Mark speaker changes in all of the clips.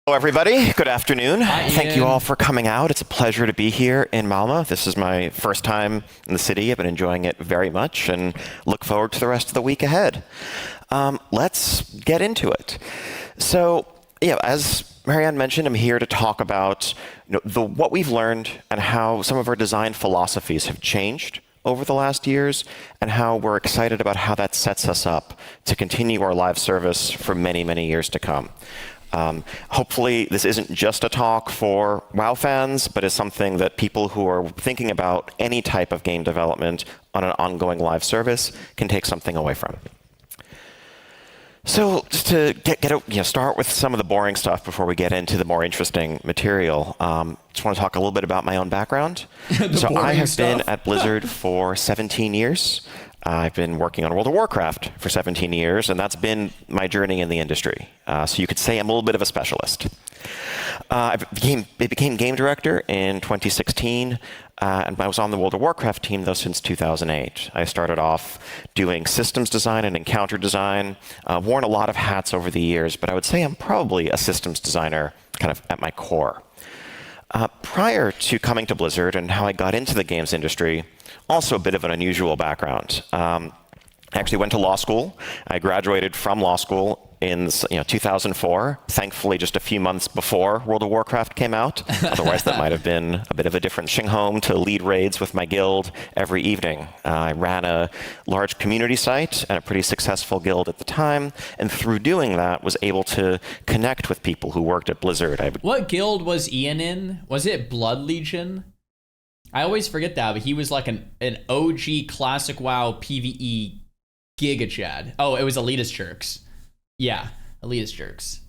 Speaker 1: Hello, everybody. Good afternoon.
Speaker 2: Hi,
Speaker 1: Thank you
Speaker 2: Ian.
Speaker 1: all for coming out. It's a pleasure to be here in Malmö. This is my first time in the city. I've been enjoying it very much and look forward to the rest of the week ahead. Let's get into it. So, as Marianne mentioned, I'm here to talk about what we've learned and how some of our design philosophies have changed over the last years, and how we're excited about how that sets us up to continue our live service for many, many years to come. Hopefully, this isn't just a talk for WoW fans, but is something that people who are thinking about any type of game development on an ongoing live service can take something away from. So just to start with some of the boring stuff before we get into the more interesting material, just want to talk a little bit about my own background. So I have been at Blizzard for 17 years. I've been working on World of Warcraft for 17 years, and that's been my journey in the industry. So you could say I'm a little bit of a specialist. I became game director in 2016, and I was on the World of Warcraft team, though, since 2008. I started off doing systems design and encounter design, worn a lot of hats over the years, but I would say I'm probably a systems designer kind of at my core. Prior to coming to Blizzard and how I got into the games industry, also a bit of an unusual background. I actually went to law school. I graduated from law school in 2004, thankfully just a few months before World of Warcraft came out. Otherwise, that might have been a bit of a different home to lead raids with my guild every evening. I ran a large community site and a pretty successful guild at the time, and through doing that, was able to connect with people who worked at Blizzard.
Speaker 2: What guild was Ian in? Was it Blood Legion? I always forget that, but he was like an OG classic WoW PvE Giga Chad. Oh, it was Elitist Jerks. Yeah, Elitist Jerks.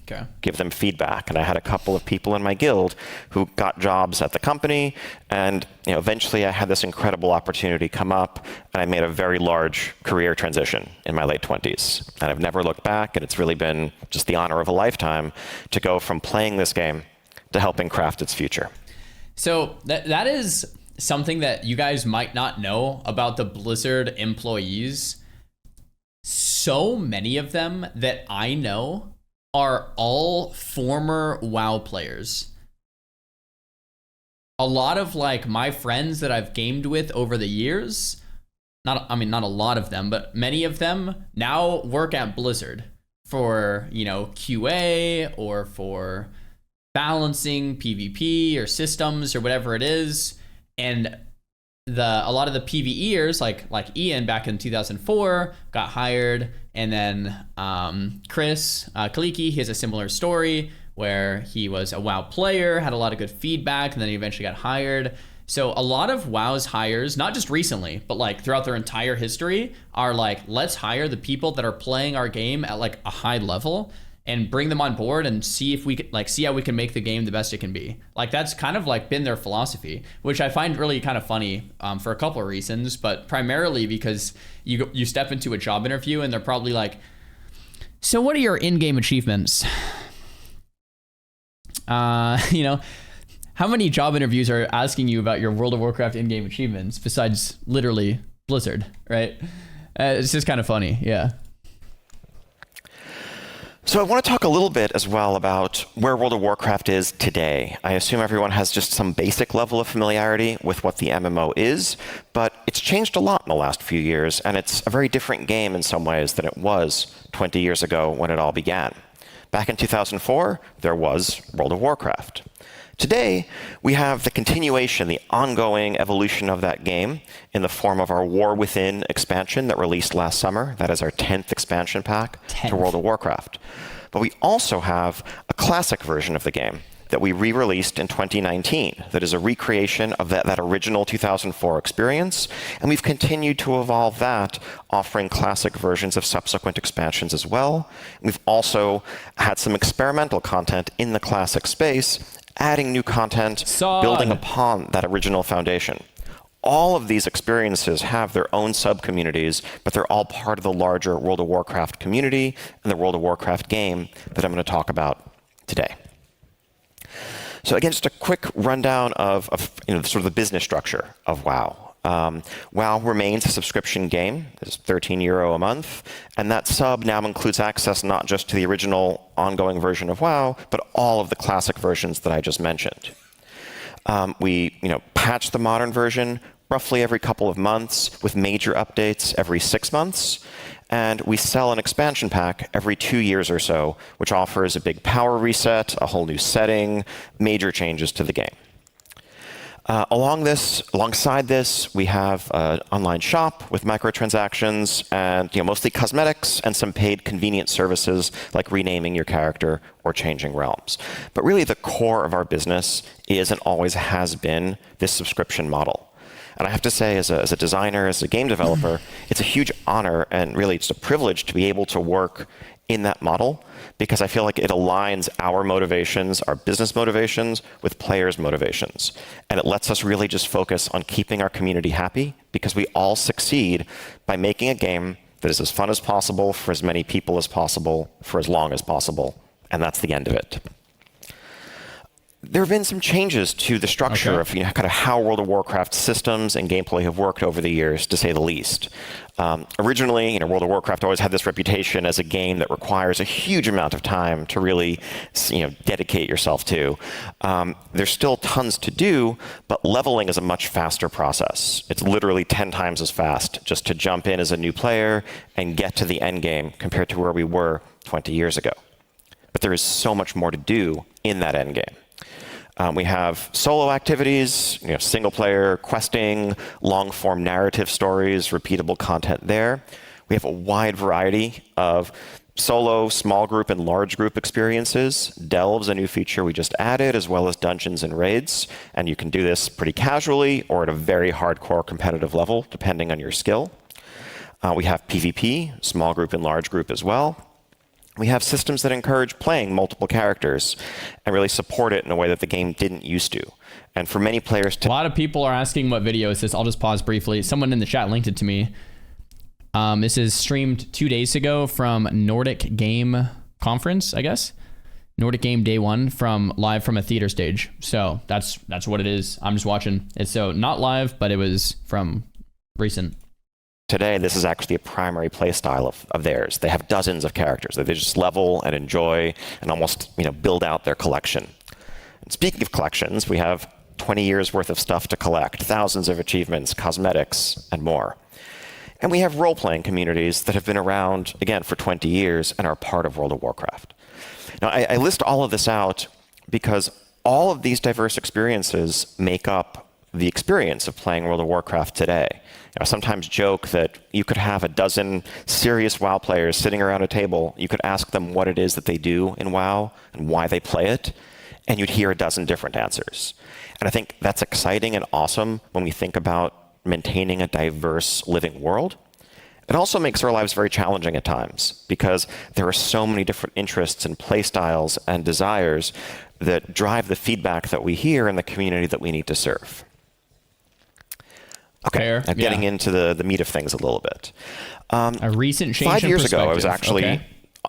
Speaker 2: Okay.
Speaker 1: Give them feedback, and I had a couple of people in my guild who got jobs at the company, and eventually I had this incredible opportunity come up, and I made a very large career transition in my late 20s. And I've never looked back, and it's really been just the honor of a lifetime to go from playing this game to helping craft its future.
Speaker 2: So that is something that you guys might not know about the Blizzard employees. So many of them that I know are all former WoW players. A lot of my friends that I've gamed with over the years, not a lot of them, but many of them now work at Blizzard for, QA or for balancing PvP or systems or whatever it is. And a lot of the PvEers like Ian back in 2004 got hired, and then Chris Kaliki, he has a similar story where he was a WoW player, had a lot of good feedback, and then he eventually got hired. So a lot of WoW's hires, not just recently, but throughout their entire history, are let's hire the people that are playing our game at a high level and bring them on board and see if we could see how we can make the game the best it can be. That's kind of been their philosophy, which I find really kind of funny for a couple of reasons, but primarily because you step into a job interview and they're probably so what are your in-game achievements? How many job interviews are asking you about your World of Warcraft in-game achievements besides literally Blizzard, right? It's just kind of funny, yeah.
Speaker 1: So I want to talk a little bit as well about where World of Warcraft is today. I assume everyone has just some basic level of familiarity with what the MMO is, but it's changed a lot in the last few years, and it's a very different game in some ways than it was 20 years ago when it all began. Back in 2004, there was World of Warcraft. Today, we have the continuation, the ongoing evolution of that game in the form of our War Within expansion that released last summer. That is our 10th expansion pack to World of Warcraft. But we also have a classic version of the game that we re-released in 2019 that is a recreation of that original 2004 experience, and we've continued to evolve that, offering classic versions of subsequent expansions as well. We've also had some experimental content in the classic space, adding new content, building upon that original foundation. All of these experiences have their own sub-communities, but they're all part of the larger World of Warcraft community and the World of Warcraft game that I'm going to talk about today. So again, just a quick rundown of sort of the business structure of WoW. WoW remains a subscription game. It's €13 a month, and that sub now includes access not just to the original ongoing version of WoW, but all of the classic versions that I just mentioned. We patch the modern version roughly every couple of months, with major updates every 6 months. And we sell an expansion pack every 2 years or so, which offers a big power reset, a whole new setting, major changes to the game. Alongside this, we have an online shop with microtransactions and mostly cosmetics and some paid convenient services like renaming your character or changing realms. But really, the core of our business is and always has been this subscription model. And I have to say, as a designer, as a game developer, it's a huge honor and really it's a privilege to be able to work in that model, because I feel like it aligns our motivations, our business motivations, with players' motivations. And it lets us really just focus on keeping our community happy, because we all succeed by making a game that is as fun as possible for as many people as possible for as long as possible. And that's the end of it. There have been some changes to the structure of kind of how World of Warcraft systems and gameplay have worked over the years, to say the least. Originally, World of Warcraft always had this reputation as a game that requires a huge amount of time to really, dedicate yourself to. There's still tons to do, but leveling is a much faster process. It's literally 10 times as fast just to jump in as a new player and get to the end game compared to where we were 20 years ago. But there is so much more to do in that end game. We have solo activities, single-player questing, long-form narrative stories, repeatable content there. We have a wide variety of solo, small group, and large group experiences. Delve's a new feature we just added, as well as dungeons and raids. And you can do this pretty casually or at a very hardcore competitive level, depending on your skill. We have PvP, small group and large group as well. We have systems that encourage playing multiple characters and really support it in a way that the game didn't used to. And for many players
Speaker 2: A lot of people are asking what video is this. I'll just pause briefly. Someone in the chat linked it to me. This is streamed 2 days ago from Nordic Game Conference, I guess. Nordic Game Day 1 live from a theater stage. So that's what it is. I'm just watching. It's so not live, but it was from recent.
Speaker 1: Today, this is actually a primary play style of theirs. They have dozens of characters that they just level and enjoy and almost build out their collection. And speaking of collections, we have 20 years worth of stuff to collect, thousands of achievements, cosmetics, and more. And we have role-playing communities that have been around, again, for 20 years and are part of World of Warcraft. Now, I list all of this out because all of these diverse experiences make up the experience of playing World of Warcraft today. I sometimes joke that you could have a dozen serious WoW players sitting around a table. You could ask them what it is that they do in WoW and why they play it, and you'd hear a dozen different answers. And I think that's exciting and awesome when we think about maintaining a diverse living world. It also makes our lives very challenging at times, because there are so many different interests and play styles and desires that drive the feedback that we hear in the community that we need to serve. Okay, I'm getting into the meat of things a little bit.
Speaker 2: A recent change
Speaker 1: 5 years ago, I was actually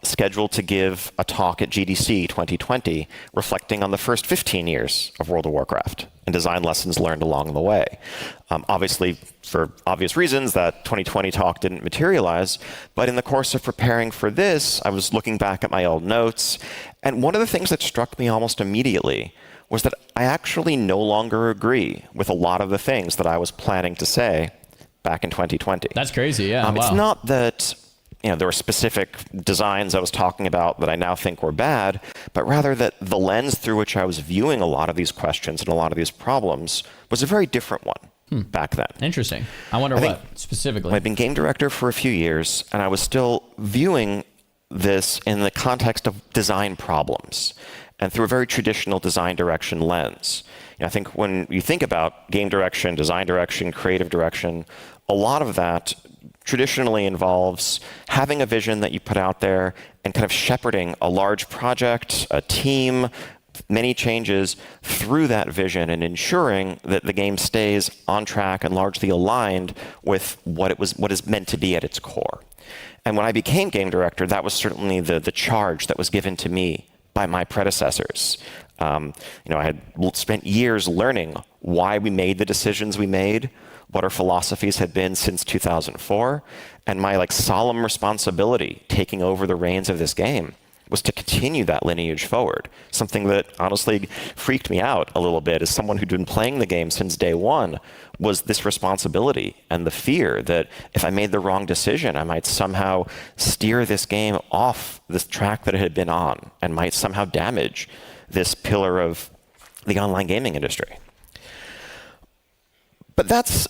Speaker 1: scheduled to give a talk at GDC 2020 reflecting on the first 15 years of World of Warcraft and design lessons learned along the way. Obviously, for obvious reasons, that 2020 talk didn't materialize, but in the course of preparing for this, I was looking back at my old notes, and one of the things that struck me almost immediately was that I actually no longer agree with a lot of the things that I was planning to say back in 2020.
Speaker 2: That's crazy, yeah.
Speaker 1: It's not that there were specific designs I was talking about that I now think were bad, but rather that the lens through which I was viewing a lot of these questions and a lot of these problems was a very different one back then.
Speaker 2: Interesting. I wonder what specifically.
Speaker 1: I'd been game director for a few years, and I was still viewing this in the context of design problems and through a very traditional design direction lens. I think when you think about game direction, design direction, creative direction, a lot of that traditionally involves having a vision that you put out there and kind of shepherding a large project, a team, many changes through that vision and ensuring that the game stays on track and largely aligned with what is meant to be at its core. And when I became game director, that was certainly the charge that was given to me by my predecessors. I had spent years learning why we made the decisions we made, what our philosophies had been since 2004, and my solemn responsibility taking over the reins of this game was to continue that lineage forward. Something that honestly freaked me out a little bit as someone who'd been playing the game since day one, was this responsibility and the fear that if I made the wrong decision, I might somehow steer this game off this track that it had been on and might somehow damage this pillar of the online gaming industry. But that's,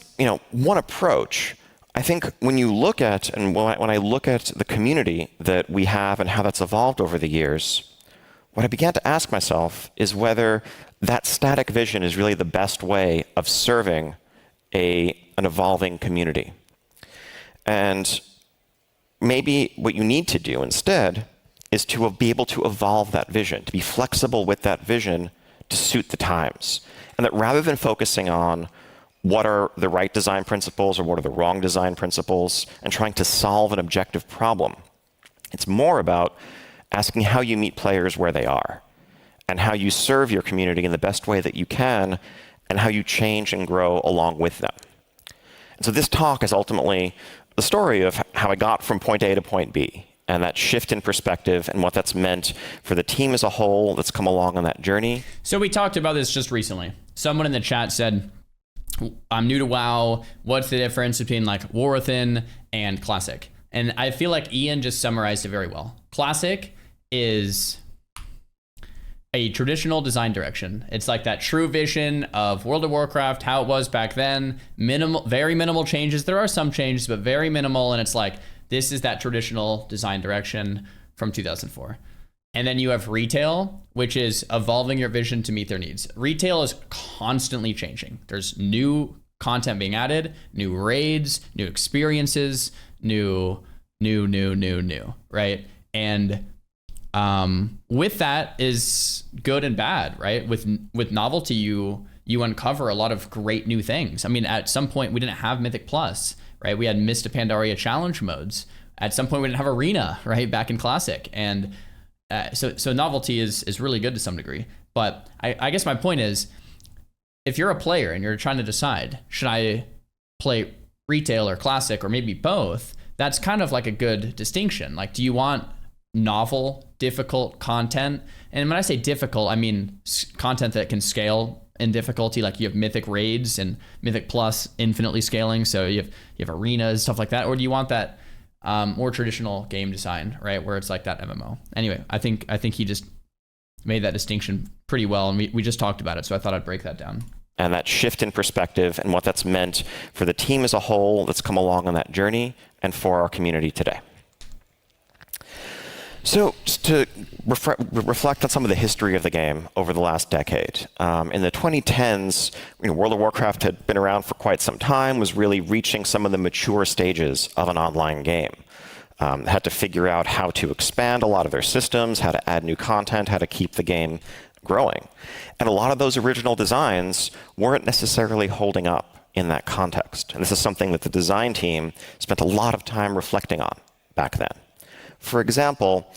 Speaker 1: one approach. I think when you look at, and when I look at the community that we have and how that's evolved over the years, what I began to ask myself is whether that static vision is really the best way of serving an evolving community. And maybe what you need to do instead is to be able to evolve that vision, to be flexible with that vision to suit the times. And that rather than focusing on what are the right design principles or what are the wrong design principles and trying to solve an objective problem, it's more about asking how you meet players where they are and how you serve your community in the best way that you can and how you change and grow along with them. And so this talk is ultimately the story of how I got from point A to point B, and that shift in perspective and what that's meant for the team as a whole that's come along on that journey.
Speaker 2: So we talked about this just recently. Someone in the chat said, I'm new to WoW. What's the difference between War Within and Classic? And I feel like Ian just summarized it very well. Classic is a traditional design direction. It's like that true vision of World of Warcraft, how it was back then. Very minimal changes. There are some changes, but very minimal. And it's this is that traditional design direction from 2004. And then you have retail, which is evolving your vision to meet their needs. Retail is constantly changing. There's new content being added, new raids, new experiences, new, right? And with that is good and bad, right? With novelty, you uncover a lot of great new things. I mean, at some point we didn't have Mythic Plus, right? We had Mist of Pandaria challenge modes. At some point we didn't have Arena, right? Back in Classic. And so novelty is really good to some degree. But I guess my point is, if you're a player and you're trying to decide, should I play retail or Classic or maybe both? That's kind of a good distinction. Do you want novel, difficult content? And when I say difficult, I mean content that can scale in difficulty. You have Mythic raids and Mythic Plus infinitely scaling. So you have arenas, stuff like that. Or do you want that more traditional game design, right? Where it's that MMO. Anyway, I think he just made that distinction pretty well, and we just talked about it, so I thought I'd break that down.
Speaker 1: And that shift in perspective and what that's meant for the team as a whole that's come along on that journey and for our community today. So just to reflect on some of the history of the game over the last decade. In the 2010s, World of Warcraft had been around for quite some time, was really reaching some of the mature stages of an online game. Had to figure out how to expand a lot of their systems, how to add new content, how to keep the game growing. And a lot of those original designs weren't necessarily holding up in that context. And this is something that the design team spent a lot of time reflecting on back then. For example,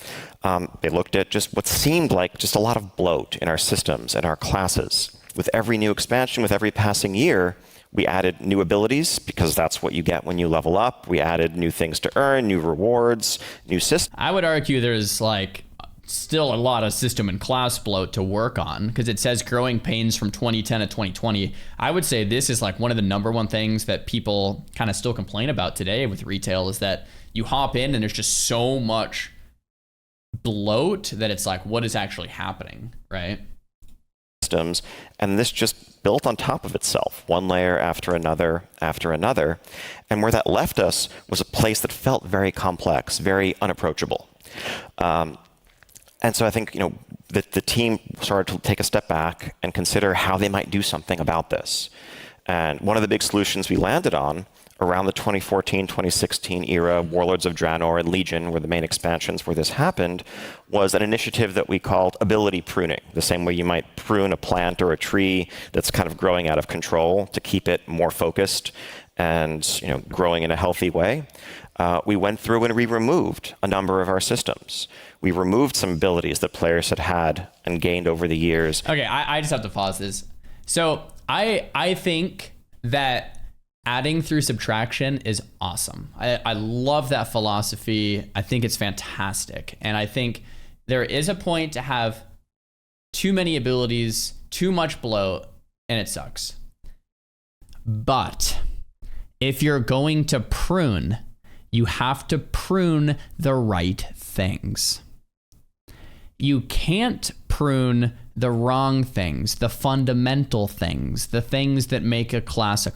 Speaker 1: they looked at just what seemed like just a lot of bloat in our systems and our classes. With every new expansion, with every passing year, we added new abilities because that's what you get when you level up. We added new things to earn, new rewards, new systems.
Speaker 2: I would argue there's still a lot of system and class bloat to work on because it says growing pains from 2010 to 2020. I would say this is one of the number one things that people kind of still complain about today with retail is that you hop in and there's just so much bloat that it's what is actually happening, right?
Speaker 1: Systems, and this just built on top of itself, one layer after another, and where that left us was a place that felt very complex, very unapproachable. And so I think the team started to take a step back and consider how they might do something about this. And one of the big solutions we landed on around the 2014-2016 era, Warlords of Draenor and Legion were the main expansions where this happened, was an initiative that we called ability pruning, the same way you might prune a plant or a tree that's kind of growing out of control to keep it more focused and growing in a healthy way, we went through and we removed a number of our systems. We removed some abilities that players had and gained over the years.
Speaker 2: Okay, I just have to pause this. So I think that adding through subtraction is awesome. I love that philosophy. I think it's fantastic. And I think there is a point to have too many abilities, too much bloat, and it sucks. But if you're going to prune, you have to prune the right things. You can't prune the wrong things, the fundamental things, the things that make a class,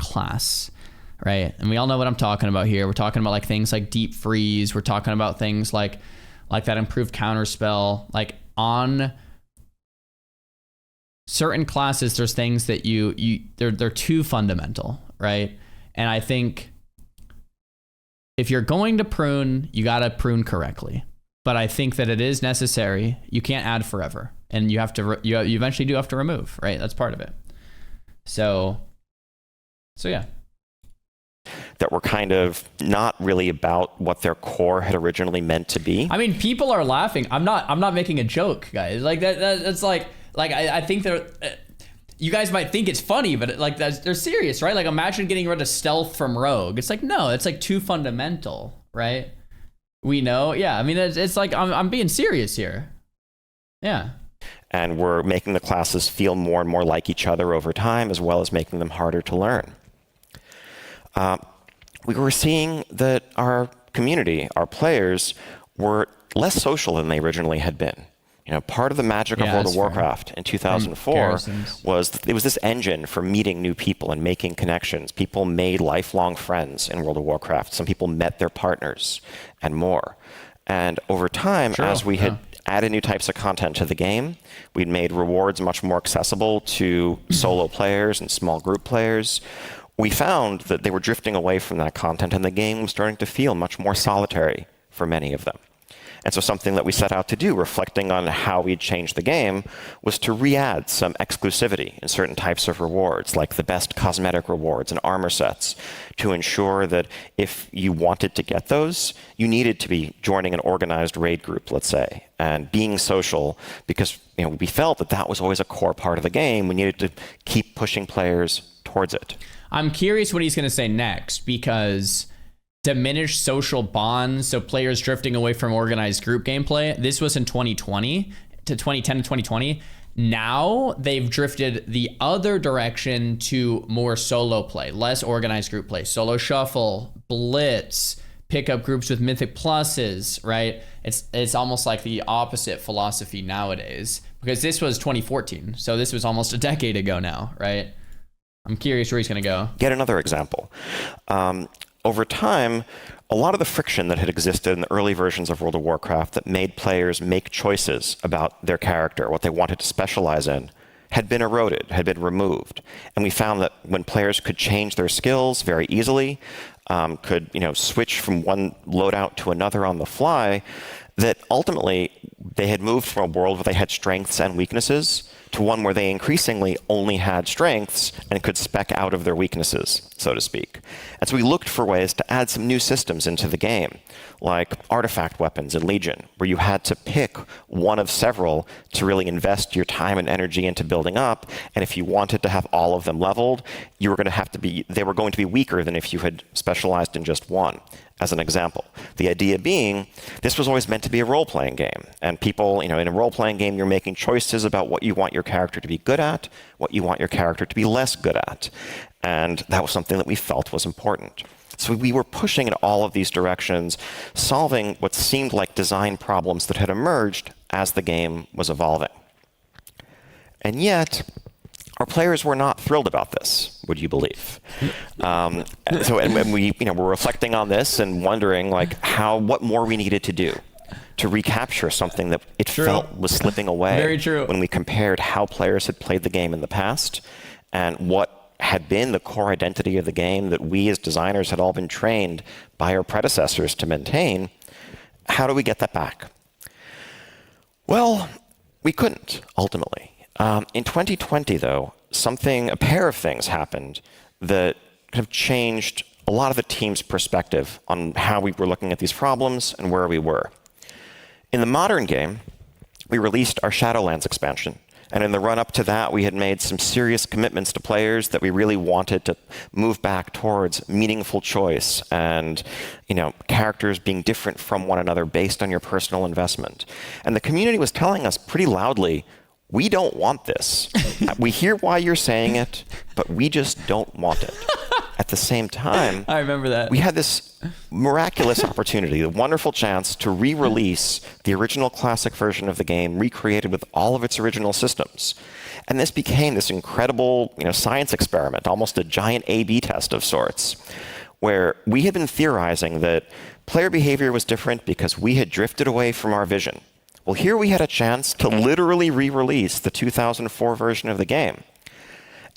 Speaker 2: right? And we all know what I'm talking about here. We're talking about like things like deep freeze. We're talking about things like that improved counterspell. Like on certain classes, there's things that they're too fundamental, right? And I think if you're going to prune, you got to prune correctly. But I think that it is necessary. You can't add forever, and you have to. You eventually do have to remove, right? That's part of it. So yeah.
Speaker 1: That were kind of not really about what their core had originally meant to be.
Speaker 2: I mean, people are laughing. I'm not making a joke, guys. Like that's like I think they're. You guys might think it's funny, but they're serious, right? Like imagine getting rid of stealth from Rogue. It's like, no, it's like too fundamental, right? We know. Yeah. I mean, it's like, I'm being serious here. Yeah.
Speaker 1: And we're making the classes feel more and more like each other over time, as well as making them harder to learn. We were seeing that our community, our players, were less social than they originally had been. Part of the magic of World of Warcraft in 2004 was this engine for meeting new people and making connections. People made lifelong friends in World of Warcraft. Some people met their partners and more. And over time, as we had added new types of content to the game, we'd made rewards much more accessible to solo players and small group players. We found that they were drifting away from that content, and the game was starting to feel much more solitary for many of them. And so something that we set out to do, reflecting on how we'd changed the game, was to re-add some exclusivity in certain types of rewards, like the best cosmetic rewards and armor sets, to ensure that if you wanted to get those, you needed to be joining an organized raid group, let's say, and being social, because we felt that was always a core part of the game. We needed to keep pushing players towards it.
Speaker 2: I'm curious what he's going to say next, because diminished social bonds, so players drifting away from organized group gameplay. This was in 2010 to 2020. Now they've drifted the other direction to more solo play, less organized group play, solo shuffle, blitz, pick up groups with mythic pluses, right? It's almost like the opposite philosophy nowadays, because this was 2014. So this was almost a decade ago now, right? I'm curious where he's going to go.
Speaker 1: Get another example. Over time, a lot of the friction that had existed in the early versions of World of Warcraft that made players make choices about their character, what they wanted to specialize in, had been eroded, had been removed. And we found that when players could change their skills very easily, could switch from one loadout to another on the fly, that ultimately they had moved from a world where they had strengths and weaknesses to one where they increasingly only had strengths and could spec out of their weaknesses, so to speak. And so we looked for ways to add some new systems into the game, like artifact weapons in Legion, where you had to pick one of several to really invest your time and energy into building up. And if you wanted to have all of them leveled, they were going to be weaker than if you had specialized in just one, as an example. The idea being, this was always meant to be a role-playing game. And people, in a role-playing game, you're making choices about what you want your character to be good at, what you want your character to be less good at. And that was something that we felt was important. So we were pushing in all of these directions, solving what seemed like design problems that had emerged as the game was evolving. And yet, our players were not thrilled about this, would you believe? And we were reflecting on this and wondering what more we needed to do to recapture something that it felt was slipping away.
Speaker 2: Very true.
Speaker 1: When we compared how players had played the game in the past and what had been the core identity of the game that we as designers had all been trained by our predecessors to maintain, how do we get that back? Well, we couldn't, ultimately. In 2020, though, a pair of things happened that kind of changed a lot of the team's perspective on how we were looking at these problems and where we were. In the modern game, we released our Shadowlands expansion. And in the run-up to that, we had made some serious commitments to players that we really wanted to move back towards meaningful choice and, characters being different from one another based on your personal investment. And the community was telling us pretty loudly, we don't want this. We hear why you're saying it, but we just don't want it. At the same time,
Speaker 2: I remember that.
Speaker 1: We had this miraculous opportunity, the wonderful chance to re-release the original classic version of the game, recreated with all of its original systems. And this became this incredible, science experiment, almost a giant A/B test of sorts, where we had been theorizing that player behavior was different because we had drifted away from our vision. Well, here we had a chance to literally re-release the 2004 version of the game.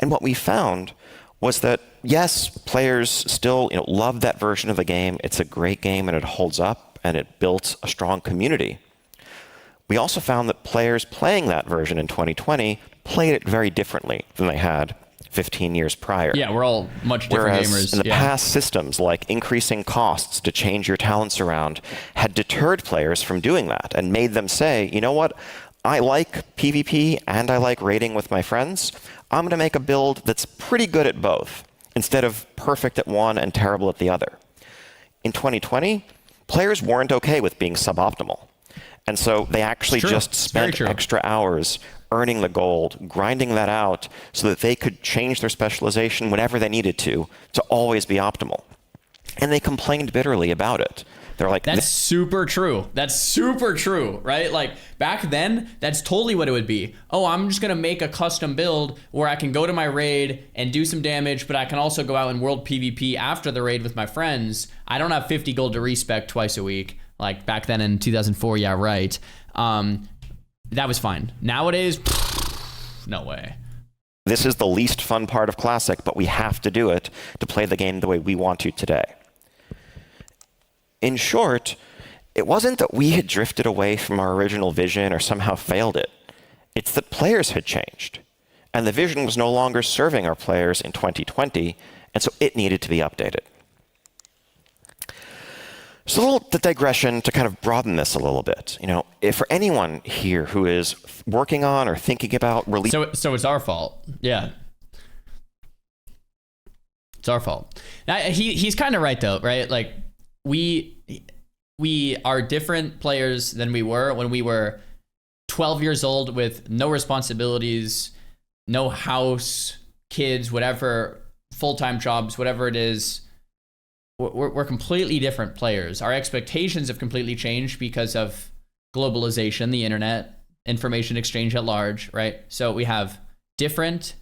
Speaker 1: And what we found was that, yes, players still love that version of the game. It's a great game, and it holds up, and it built a strong community. We also found that players playing that version in 2020 played it very differently than they had 15 years prior.
Speaker 2: Yeah, we're all much different
Speaker 1: Whereas
Speaker 2: gamers.
Speaker 1: In the past, systems like increasing costs to change your talents around had deterred players from doing that and made them say, you know what, I like PvP and I like raiding with my friends. I'm going to make a build that's pretty good at both, instead of perfect at one and terrible at the other. In 2020, players weren't okay with being suboptimal. And so they actually just spent extra hours earning the gold, grinding that out so that they could change their specialization whenever they needed to always be optimal. And they complained bitterly about it. They're like,
Speaker 2: that's super true. That's super true, right? Like back then, that's totally what it would be. Oh, I'm just going to make a custom build where I can go to my raid and do some damage, but I can also go out and world PvP after the raid with my friends. I don't have 50 gold to respec twice a week. Like back then in 2004, yeah, right. That was fine. Nowadays, no way.
Speaker 1: This is the least fun part of Classic, but we have to do it to play the game the way we want to today. In short, it wasn't that we had drifted away from our original vision or somehow failed it. It's that players had changed, and the vision was no longer serving our players in 2020, and so it needed to be updated. So a little the digression to kind of broaden this a little bit. If for anyone here who is working on or thinking about release,
Speaker 2: so it's our fault. Yeah, it's our fault. Now, he's kind of right though, right? Like we are different players than we were when we were 12 years old with no responsibilities, no house, kids, whatever, full-time jobs, whatever it is. We're completely different players. Our expectations have completely changed because of globalization, the internet, information exchange at large, right? So we have different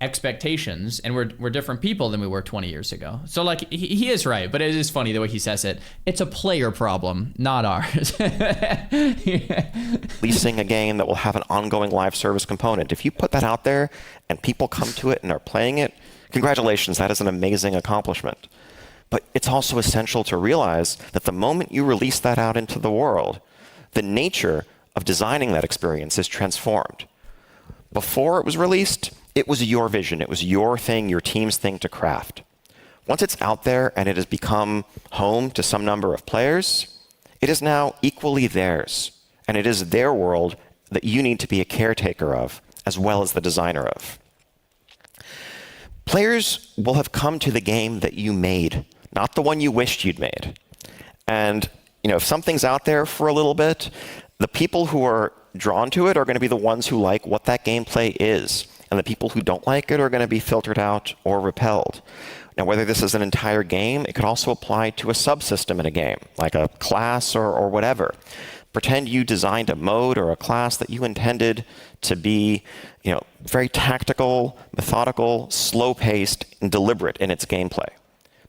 Speaker 2: expectations, and we're different people than we were 20 years ago. So like he is right, but it is funny the way he says it. It's a player problem, not ours.
Speaker 1: Leasing a game that will have an ongoing live service component. If you put that out there and people come to it and are playing it, congratulations, that is an amazing accomplishment. But it's also essential to realize that the moment you release that out into the world, the nature of designing that experience is transformed. Before it was released, it was your vision. It was your thing, your team's thing to craft. Once it's out there and it has become home to some number of players, it is now equally theirs. And it is their world that you need to be a caretaker of, as well as the designer of. Players will have come to the game that you made, not the one you wished you'd made. And if something's out there for a little bit, the people who are drawn to it are going to be the ones who like what that gameplay is. And the people who don't like it are going to be filtered out or repelled. Now, whether this is an entire game, it could also apply to a subsystem in a game, like a class or whatever. Pretend you designed a mode or a class that you intended to be, very tactical, methodical, slow-paced, and deliberate in its gameplay.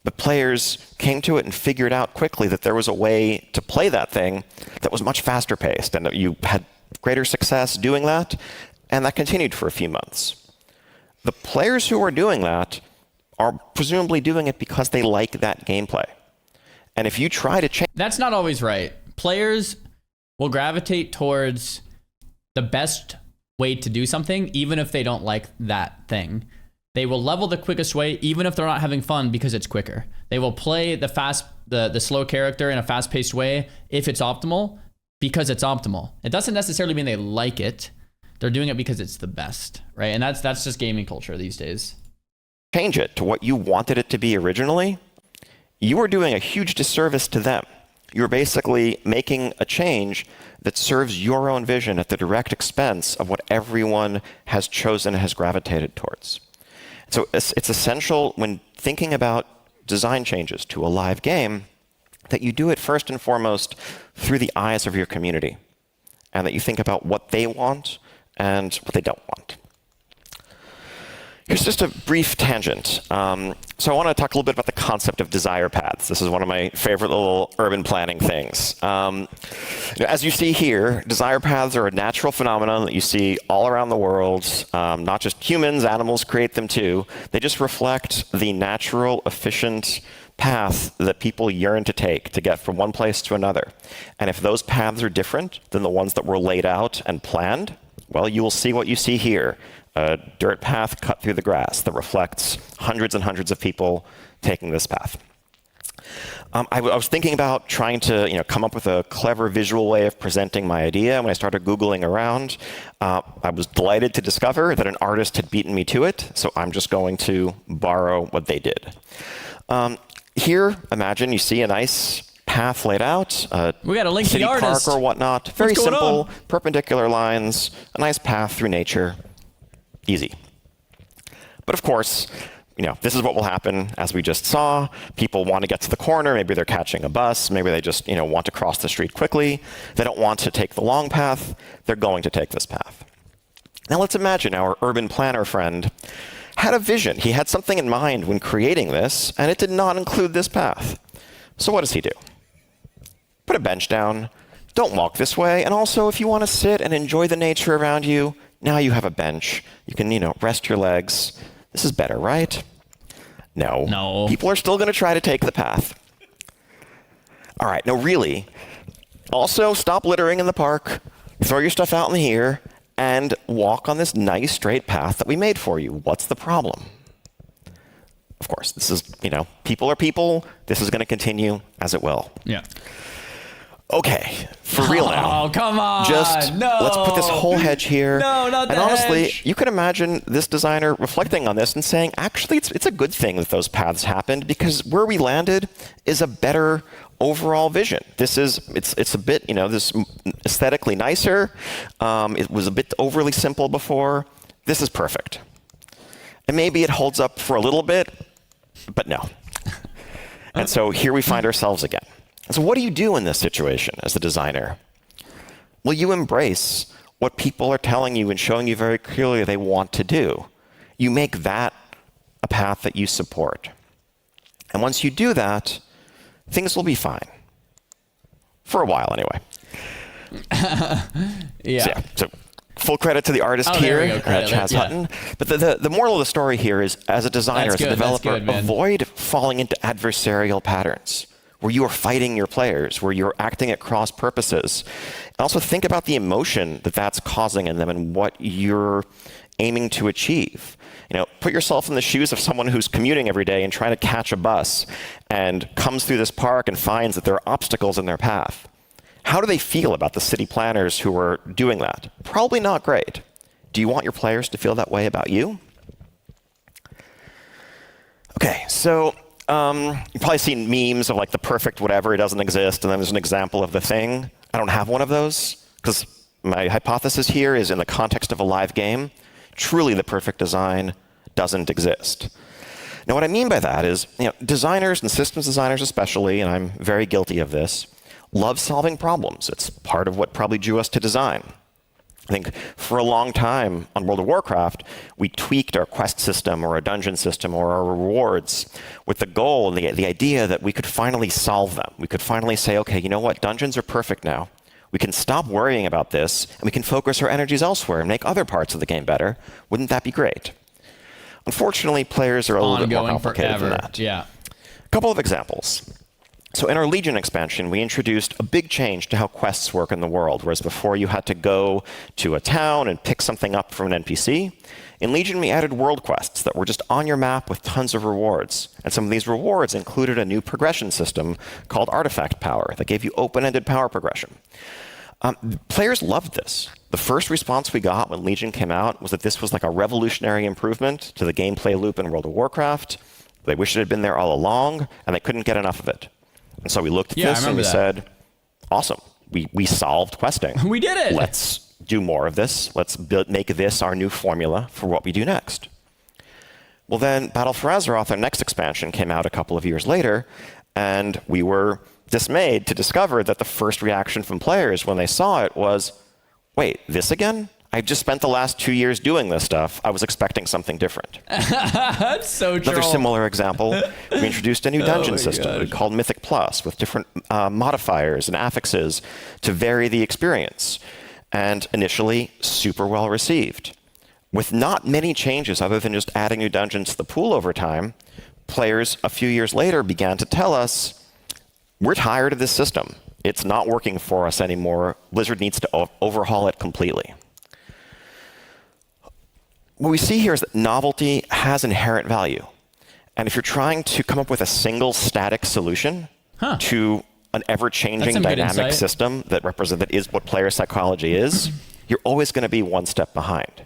Speaker 1: But players came to it and figured out quickly that there was a way to play that thing that was much faster paced, and that you had greater success doing that, and that continued for a few months. The players who are doing that are presumably doing it because they like that gameplay. And if you try to change...
Speaker 2: That's not always right. Players will gravitate towards the best way to do something, even if they don't like that thing. They will level the quickest way, even if they're not having fun, because it's quicker. They will play the slow character in a fast-paced way if it's optimal, because it's optimal. It doesn't necessarily mean they like it. They're doing it because it's the best, right? And that's just gaming culture these days.
Speaker 1: Change it to what you wanted it to be originally, you are doing a huge disservice to them. You're basically making a change that serves your own vision at the direct expense of what everyone has chosen and has gravitated towards. So it's essential when thinking about design changes to a live game that you do it first and foremost through the eyes of your community, and that you think about what they want and what they don't want. Here's just a brief tangent. So I want to talk a little bit about the concept of desire paths. This is one of my favorite little urban planning things. As you see here, desire paths are a natural phenomenon that you see all around the world. Not just humans, animals create them too. They just reflect the natural, efficient path that people yearn to take to get from one place to another. And if those paths are different than the ones that were laid out and planned, well, you will see what you see here. A dirt path cut through the grass that reflects hundreds and hundreds of people taking this path. I was thinking about trying to come up with a clever visual way of presenting my idea. When I started Googling around, I was delighted to discover that an artist had beaten me to it, so I'm just going to borrow what they did. Here, imagine you see a nice path laid out,
Speaker 2: we got a link to
Speaker 1: city
Speaker 2: the artist.
Speaker 1: park or whatnot. Very simple, perpendicular lines, a nice path through nature. Easy. But of course, this is what will happen, as we just saw. People want to get to the corner. Maybe they're catching a bus. Maybe they just, want to cross the street quickly. They don't want to take the long path. They're going to take this path. Now let's imagine our urban planner friend had a vision. He had something in mind when creating this, and it did not include this path. So what does he do? Put a bench down. Don't walk this way. And also, if you want to sit and enjoy the nature around you, now you have a bench. You can, rest your legs. This is better, right? No.
Speaker 2: No.
Speaker 1: People are still going to try to take the path. All right, no, really. Also, stop littering in the park. Throw your stuff out in here and walk on this nice straight path that we made for you. What's the problem? Of course, this is, people are people. This is going to continue as it will.
Speaker 2: Yeah.
Speaker 1: Okay, for real now.
Speaker 2: Oh, come on.
Speaker 1: Let's put this whole hedge here.
Speaker 2: No, not the
Speaker 1: And honestly,
Speaker 2: hedge.
Speaker 1: you could imagine this designer reflecting on this and saying, actually, it's a good thing that those paths happened, because where we landed is a better overall vision. It's a bit, this aesthetically nicer. It was a bit overly simple before. This is perfect. And maybe it holds up for a little bit, but no. And so here we find ourselves again. So what do you do in this situation as the designer? Well, you embrace what people are telling you and showing you very clearly they want to do. You make that a path that you support. And once you do that, things will be fine. For a while, anyway.
Speaker 2: Yeah.
Speaker 1: So full credit to the artist here, Chaz Hutton. But the moral of the story here is, as a designer, as a developer, avoid falling into adversarial patterns, where you are fighting your players, where you're acting at cross purposes. And also think about the emotion that that's causing in them and what you're aiming to achieve. Put yourself in the shoes of someone who's commuting every day and trying to catch a bus and comes through this park and finds that there are obstacles in their path. How do they feel about the city planners who are doing that? Probably not great. Do you want your players to feel that way about you? Okay, so you've probably seen memes of the perfect whatever, it doesn't exist, and then there's an example of the thing. I don't have one of those, because my hypothesis here is, in the context of a live game, truly the perfect design doesn't exist. Now, what I mean by that is, designers and systems designers especially, and I'm very guilty of this, love solving problems. It's part of what probably drew us to design. I think for a long time on World of Warcraft, we tweaked our quest system or our dungeon system or our rewards with the goal and the idea that we could finally solve them. We could finally say, okay, you know what? Dungeons are perfect now. We can stop worrying about this, and we can focus our energies elsewhere and make other parts of the game better. Wouldn't that be great? Unfortunately, players are a little bit more complicated than that.
Speaker 2: Yeah.
Speaker 1: A couple of examples. So in our Legion expansion, we introduced a big change to how quests work in the world. Whereas before you had to go to a town and pick something up from an NPC, in Legion we added world quests that were just on your map with tons of rewards. And some of these rewards included a new progression system called Artifact Power that gave you open-ended power progression. Players loved this. The first response we got when Legion came out was that this was like a revolutionary improvement to the gameplay loop in World of Warcraft. They wished it had been there all along, and they couldn't get enough of it. And so we looked at this and we said, awesome, we solved questing.
Speaker 2: We did it.
Speaker 1: Let's do more of this. Let's make this our new formula for what we do next. Well, then Battle for Azeroth, our next expansion, came out a couple of years later, and we were dismayed to discover that the first reaction from players when they saw it was, wait, this again? I've just spent the last 2 years doing this stuff. I was expecting something different.
Speaker 2: That's so true.
Speaker 1: Another similar example, we introduced a new dungeon system called Mythic Plus with different modifiers and affixes to vary the experience. And initially, super well received. With not many changes other than just adding new dungeons to the pool over time, players a few years later began to tell us, we're tired of this system. It's not working for us anymore. Blizzard needs to overhaul it completely. What we see here is that novelty has inherent value. And if you're trying to come up with a single static solution to an ever-changing dynamic system that is what player psychology is, you're always going to be one step behind.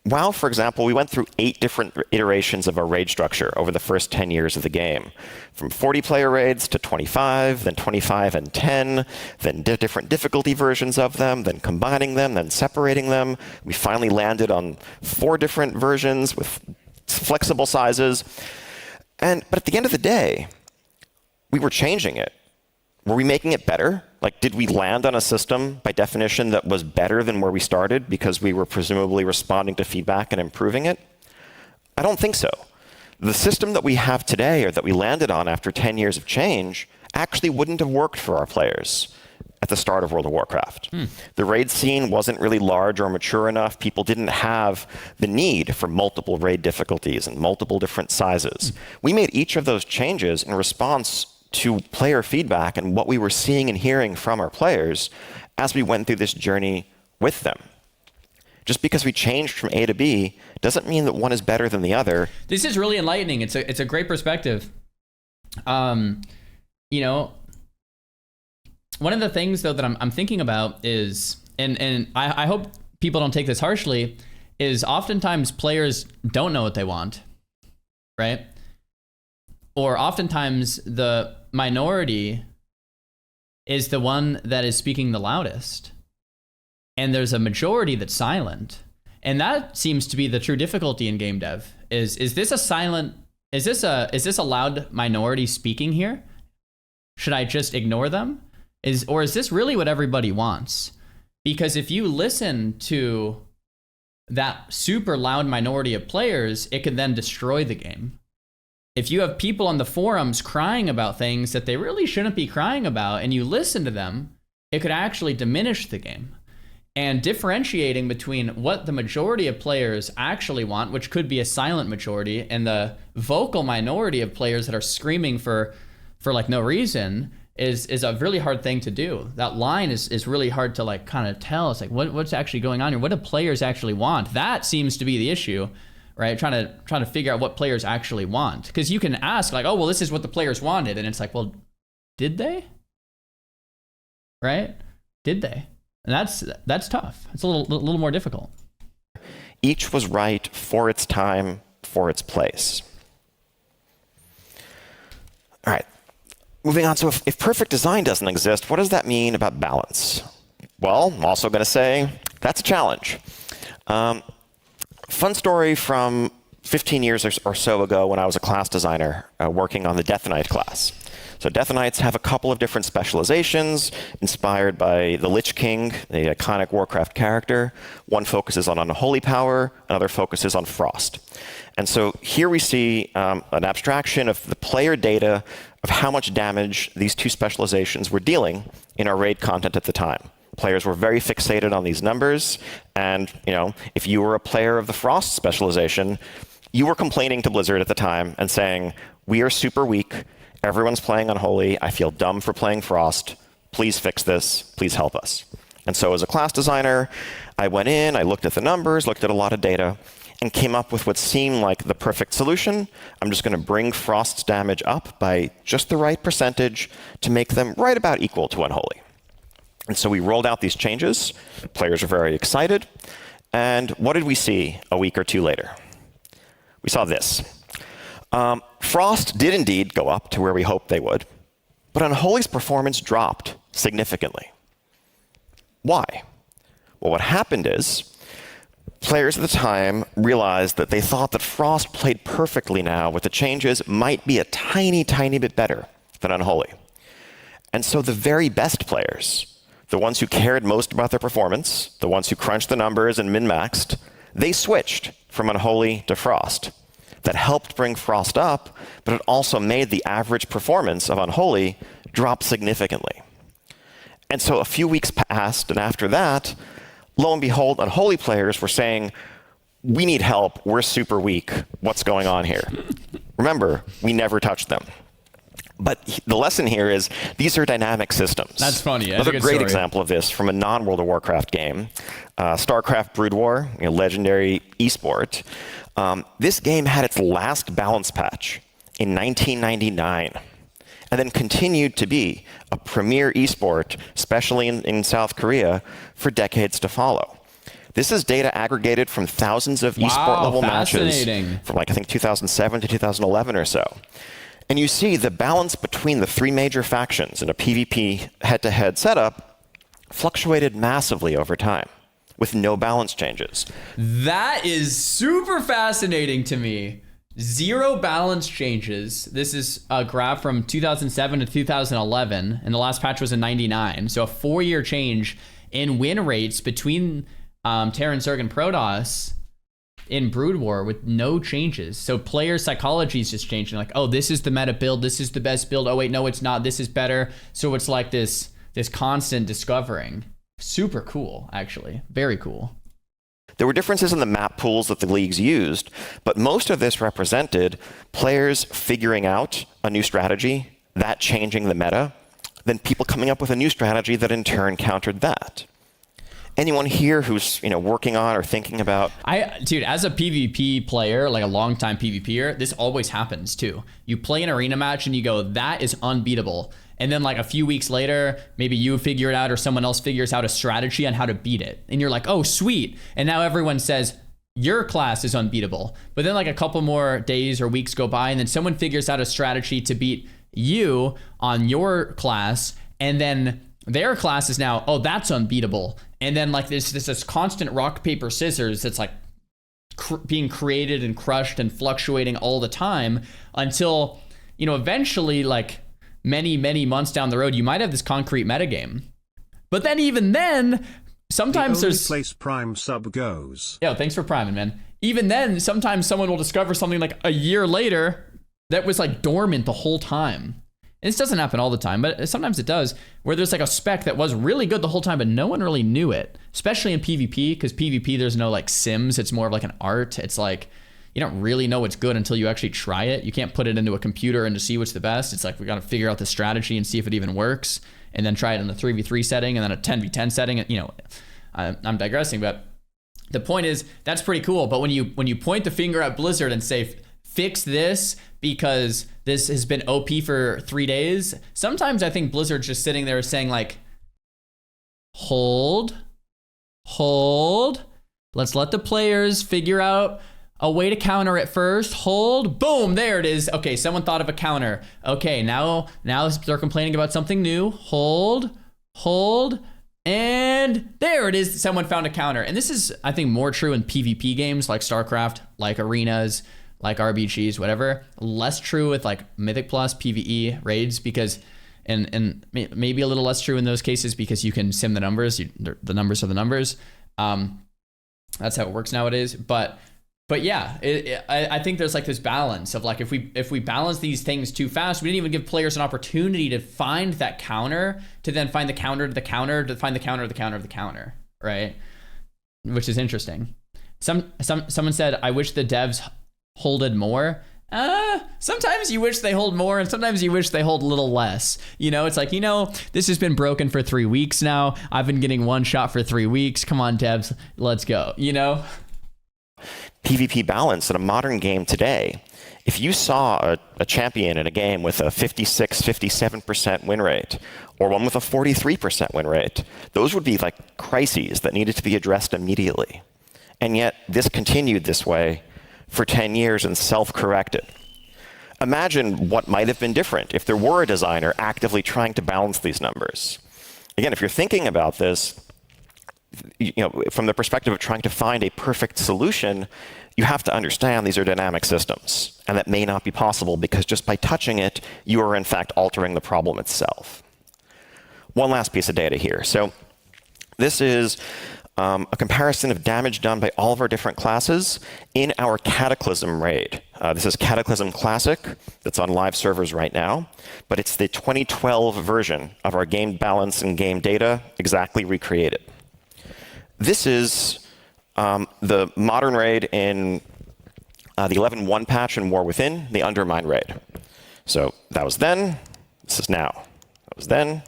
Speaker 1: WoW, for example, we went through 8 different iterations of our raid structure over the first 10 years of the game. From 40-player raids to 25, then 25 and 10, then different difficulty versions of them, then combining them, then separating them. We finally landed on 4 different versions with flexible sizes. But at the end of the day, we were changing it. Were we making it better? Like, did we land on a system, by definition, that was better than where we started because we were presumably responding to feedback and improving it? I don't think so. The system that we have today, or that we landed on after 10 years of change, actually wouldn't have worked for our players at the start of World of Warcraft. The raid scene wasn't really large or mature enough. People didn't have the need for multiple raid difficulties and multiple different sizes. We made each of those changes in response to player feedback and what we were seeing and hearing from our players as we went through this journey with them. Just because we changed from A to B doesn't mean that one is better than the other.
Speaker 2: This is really enlightening. It's a great perspective. You know, one of the things though that I'm thinking about is, and I hope people don't take this harshly, is oftentimes players don't know what they want, right? Or oftentimes the minority is the one that is speaking the loudest. And there's a majority that's silent. And that seems to be the true difficulty in game dev. Is this a loud minority speaking here? Should I just ignore them? Or is this really what everybody wants? Because if you listen to that super loud minority of players, it can then destroy the game. If you have people on the forums crying about things that they really shouldn't be crying about, and you listen to them, it could actually diminish the game. And differentiating between what the majority of players actually want, which could be a silent majority, and the vocal minority of players that are screaming for like no reason is a really hard thing to do. That line is really hard to like kind of tell. It's like what's actually going on here? What do players actually want? That seems to be the issue. Right, trying to figure out what players actually want, because you can ask like, oh well, this is what the players wanted, and it's like, well, did they? Right? Did they? And that's tough. It's a little more difficult.
Speaker 1: Each was right for its time, for its place. All right, moving on. So if perfect design doesn't exist, what does that mean about balance? Well, I'm also going to say that's a challenge. Fun story from 15 years or so ago when I was a class designer working on the Death Knight class. So Death Knights have a couple of different specializations inspired by the Lich King, the iconic Warcraft character. One focuses on unholy power, another focuses on frost. And so here we see an abstraction of the player data of how much damage these two specializations were dealing in our raid content at the time. Players were very fixated on these numbers, and if you were a player of the Frost specialization, you were complaining to Blizzard at the time and saying, we are super weak, everyone's playing Unholy. I feel dumb for playing Frost. Please fix this. Please help us. And so as a class designer, I went in, I looked at the numbers, looked at a lot of data, and came up with what seemed like the perfect solution. I'm just going to bring Frost's damage up by just the right percentage to make them right about equal to Unholy. And so we rolled out these changes. Players were very excited. And what did we see a week or two later? We saw this. Frost did indeed go up to where we hoped they would, but Unholy's performance dropped significantly. Why? Well, what happened is players at the time realized that they thought that Frost played perfectly now with the changes might be a tiny, tiny bit better than Unholy. And so the very best players, the ones who cared most about their performance, the ones who crunched the numbers and min-maxed, they switched from Unholy to Frost. That helped bring Frost up, but it also made the average performance of Unholy drop significantly. And so a few weeks passed, and after that, lo and behold, Unholy players were saying, we need help, we're super weak, what's going on here? Remember, we never touched them. But the lesson here is these are dynamic systems.
Speaker 2: That's funny. That's
Speaker 1: Another great example of this from a non-World of Warcraft game, StarCraft Brood War, legendary esport. This game had its last balance patch in 1999, and then continued to be a premier esport, especially in South Korea, for decades to follow. This is data aggregated from thousands of esport level matches from I think 2007 to 2011 or so. And you see the balance between the three major factions in a PvP head-to-head setup fluctuated massively over time with no balance changes.
Speaker 2: That is super fascinating to me. 0 balance changes. This is a graph from 2007 to 2011, and the last patch was in 99. So a 4-year change in win rates between Terran, Zerg, and Protoss in Brood War with no changes. So player psychology is just changing. Like, oh, this is the meta build. This is the best build. Oh, wait, no, it's not. This is better. So it's like this constant discovering. Super cool, actually. Very cool.
Speaker 1: There were differences in the map pools that the leagues used, but most of this represented players figuring out a new strategy, that changing the meta, then people coming up with a new strategy that in turn countered that. Anyone here who's working on or thinking about?
Speaker 2: Dude, as a PvP player, like a longtime PvPer, this always happens too. You play an arena match and you go, that is unbeatable. And then like a few weeks later, maybe you figure it out or someone else figures out a strategy on how to beat it. And you're like, oh, sweet. And now everyone says, your class is unbeatable. But then like a couple more days or weeks go by and then someone figures out a strategy to beat you on your class. And then their class is now, oh, that's unbeatable. And then like this constant rock, paper, scissors that's like being created and crushed and fluctuating all the time until, eventually like many, many months down the road, you might have this concrete metagame. But then even then, sometimes there's...
Speaker 3: place Prime sub goes.
Speaker 2: Yo, thanks for priming, man. Even then, sometimes someone will discover something like a year later that was like dormant the whole time. And this doesn't happen all the time, but sometimes it does, where there's like a spec that was really good the whole time, but no one really knew it, especially in PvP, because PvP, there's no like sims. It's more of like an art. It's like, you don't really know what's good until you actually try it. You can't put it into a computer and to see what's the best. It's like, we got to figure out the strategy and see if it even works, and then try it in a 3v3 setting and then a 10v10 setting. I'm digressing, but the point is that's pretty cool. But when you point the finger at Blizzard and say, fix this because this has been OP for 3 days, sometimes I think Blizzard's just sitting there saying like, hold, let's let the players figure out a way to counter it first. Hold, boom, there it is. Okay, someone thought of a counter. Okay, now they're complaining about something new. Hold, and there it is. Someone found a counter. And this is, I think, more true in PvP games like StarCraft, like arenas, like RBGs, whatever. Less true with like Mythic Plus, PvE, raids, because, and maybe a little less true in those cases because you can sim the numbers. The numbers are the numbers. That's how it works nowadays. But yeah, I think there's like this balance of like, if we balance these things too fast, we didn't even give players an opportunity to find that counter, to then find the counter to the counter, to find the counter to the counter to the counter, right? Which is interesting. Someone said, I wish the devs holded more. Sometimes you wish they hold more, and sometimes you wish they hold a little less. It's like, this has been broken for 3 weeks now. I've been getting one shot for 3 weeks. Come on, devs, let's go.
Speaker 1: PvP balance in a modern game today, if you saw a champion in a game with a 56, 57% win rate, or one with a 43% win rate, those would be like crises that needed to be addressed immediately. And yet, this continued this way for 10 years and self-corrected. Imagine what might have been different if there were a designer actively trying to balance these numbers. Again, if you're thinking about this, from the perspective of trying to find a perfect solution, you have to understand these are dynamic systems, and that may not be possible because just by touching it, you are in fact altering the problem itself. One last piece of data here. So this is a comparison of damage done by all of our different classes in our Cataclysm raid. This is Cataclysm Classic that's on live servers right now, but it's the 2012 version of our game balance and game data exactly recreated. This is the modern raid in the 11.1 patch in War Within, the Undermine raid. So that was then, this is now. That was then,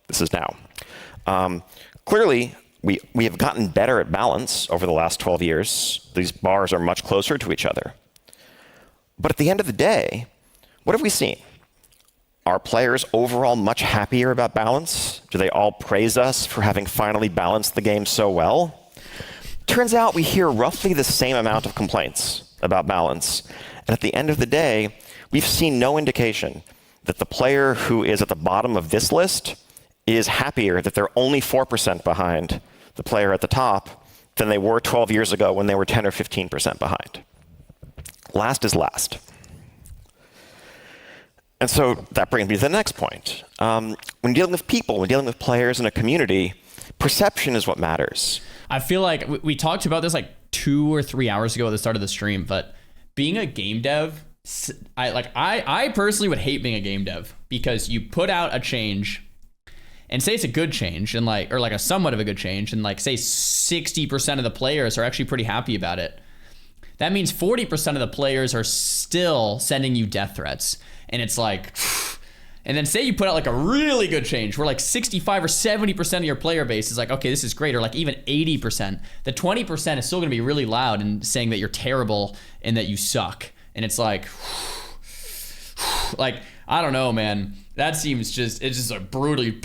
Speaker 1: this is now. Clearly, we have gotten better at balance over the last 12 years. These bars are much closer to each other. But at the end of the day, what have we seen? Are players overall much happier about balance? Do they all praise us for having finally balanced the game so well? Turns out we hear roughly the same amount of complaints about balance. And at the end of the day, we've seen no indication that the player who is at the bottom of this list is happier that they're only 4% behind the player at the top than they were 12 years ago when they were 10 or 15% behind. Last is last. And so that brings me to the next point. When dealing with people, when dealing with players in a community, perception is what matters.
Speaker 2: I feel like we talked about this like 2 or 3 hours ago at the start of the stream, but being a game dev, I personally would hate being a game dev because you put out a change and say it's a good change and or a somewhat of a good change, and say 60% of the players are actually pretty happy about it. That means 40% of the players are still sending you death threats. And it's like, and then say you put out a really good change where 65 or 70% of your player base is like, okay, this is great, or even 80%. The 20% is still gonna be really loud and saying that you're terrible and that you suck. And it's like, I don't know, man. That seems it's just brutal. You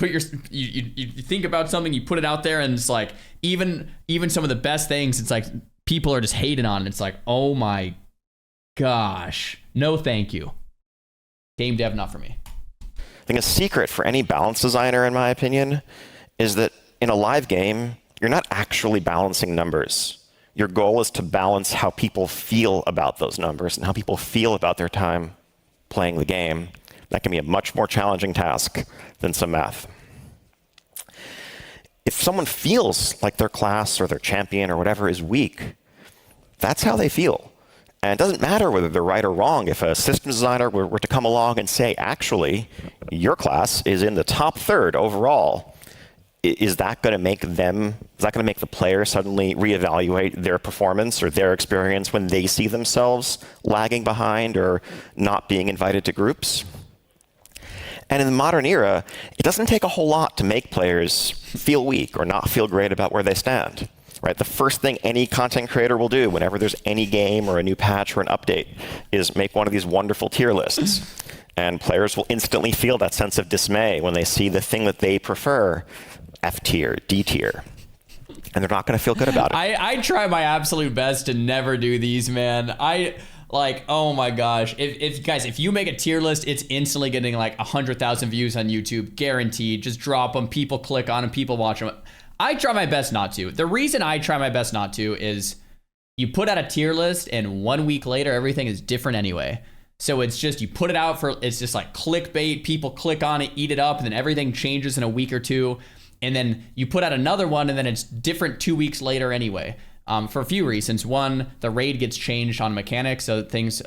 Speaker 2: think about something, you put it out there, and it's like, even some of the best things, it's like people are just hating on it. It's like, oh my gosh, no thank you. Game dev, not for me.
Speaker 1: I think a secret for any balance designer, in my opinion, is that in a live game, you're not actually balancing numbers. Your goal is to balance how people feel about those numbers and how people feel about their time playing the game. That can be a much more challenging task than some math. If someone feels like their class or their champion or whatever is weak, that's how they feel. And it doesn't matter whether they're right or wrong. If a systems designer were to come along and say, actually, your class is in the top third overall, is that going to make the player suddenly reevaluate their performance or their experience when they see themselves lagging behind or not being invited to groups? And in the modern era, it doesn't take a whole lot to make players feel weak or not feel great about where they stand. Right? The first thing any content creator will do whenever there's any game or a new patch or an update is make one of these wonderful tier lists. And players will instantly feel that sense of dismay when they see the thing that they prefer, F tier, D tier. And they're not going to feel good about it.
Speaker 2: I try my absolute best to never do these, man. Oh my gosh. If you make a tier list, it's instantly getting 100,000 views on YouTube, guaranteed. Just drop them, people click on them, people watch them. I try my best not to. The reason I try my best not to is you put out a tier list and 1 week later, everything is different anyway. So it's just, you put it out it's just like clickbait, people click on it, eat it up, and then everything changes in a week or two. And then you put out another one and then it's different 2 weeks later anyway. For a few reasons. One, the raid gets changed on mechanics, so things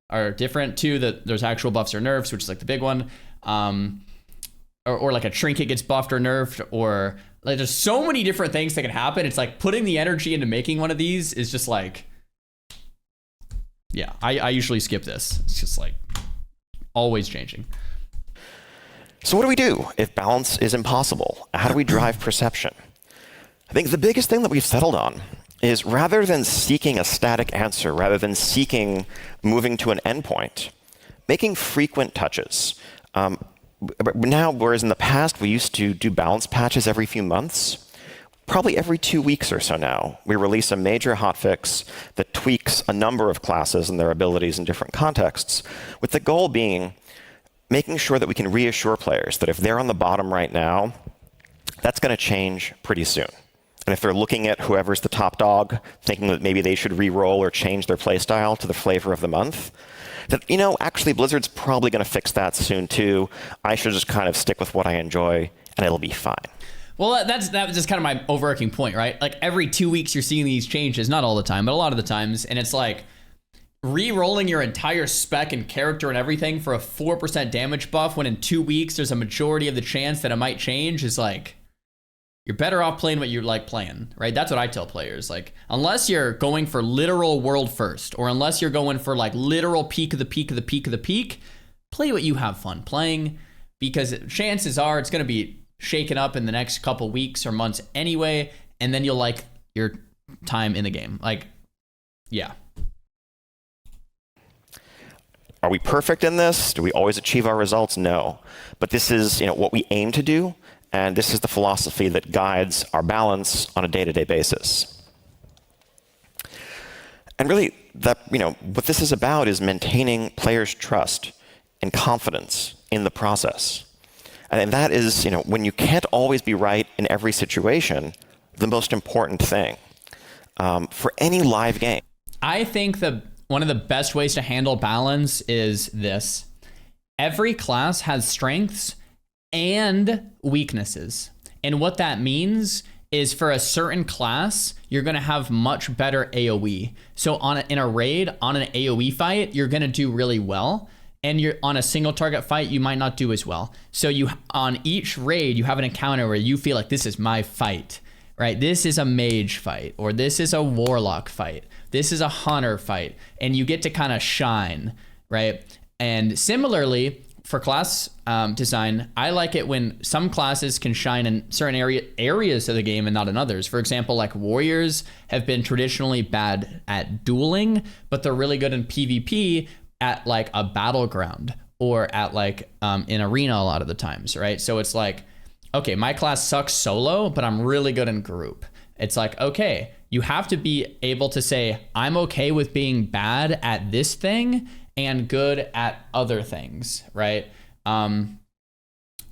Speaker 2: are different. Two, that there's actual buffs or nerfs, which is the big one. Or a trinket gets buffed or nerfed, or there's so many different things that can happen. It's like putting the energy into making one of these is just Yeah, I usually skip this. It's just like always changing.
Speaker 1: So what do we do if balance is impossible? How do we drive perception? I think the biggest thing that we've settled on is rather than seeking a static answer, rather than seeking moving to an endpoint, making frequent touches. Now, whereas in the past we used to do balance patches every few months, probably every 2 weeks or so now, we release a major hotfix that tweaks a number of classes and their abilities in different contexts, with the goal being making sure that we can reassure players that if they're on the bottom right now, that's going to change pretty soon. And if they're looking at whoever's the top dog, thinking that maybe they should re-roll or change their playstyle to the flavor of the month, that, actually Blizzard's probably going to fix that soon too. I should just kind of stick with what I enjoy, and it'll be fine.
Speaker 2: Well, that was just kind of my overarching point, right? Like every 2 weeks you're seeing these changes, not all the time, but a lot of the times, and it's like re-rolling your entire spec and character and everything for a 4% damage buff when in 2 weeks there's a majority of the chance that it might change is like, you're better off playing what you like playing, right? That's what I tell players. Like, unless you're going for literal world first, or unless you're going for like literal peak of the peak of the peak of the peak, play what you have fun playing, because chances are it's going to be shaken up in the next couple weeks or months anyway, and then you'll like your time in the game. Like, yeah.
Speaker 1: Are we perfect in this? Do we always achieve our results? No. But this is, what we aim to do. And this is the philosophy that guides our balance on a day-to-day basis. And really, what this is about is maintaining players' trust and confidence in the process. And that is, when you can't always be right in every situation, the most important thing for any live game.
Speaker 2: I think one of the best ways to handle balance is this. Every class has strengths and weaknesses. And what that means is for a certain class, you're going to have much better AoE. So in a raid, on an AoE fight, you're going to do really well. And you're on a single target fight, you might not do as well. So on each raid, you have an encounter where you feel like this is my fight, right? This is a mage fight, or this is a warlock fight. This is a hunter fight. And you get to kind of shine, right? And similarly, for class design, I like it when some classes can shine in certain areas of the game and not in others. For example, like warriors have been traditionally bad at dueling, but they're really good in PvP at like a battleground or at like an arena a lot of the times, right? So it's like, okay, my class sucks solo, but I'm really good in group. It's like, okay, you have to be able to say, I'm okay with being bad at this thing and good at other things, right?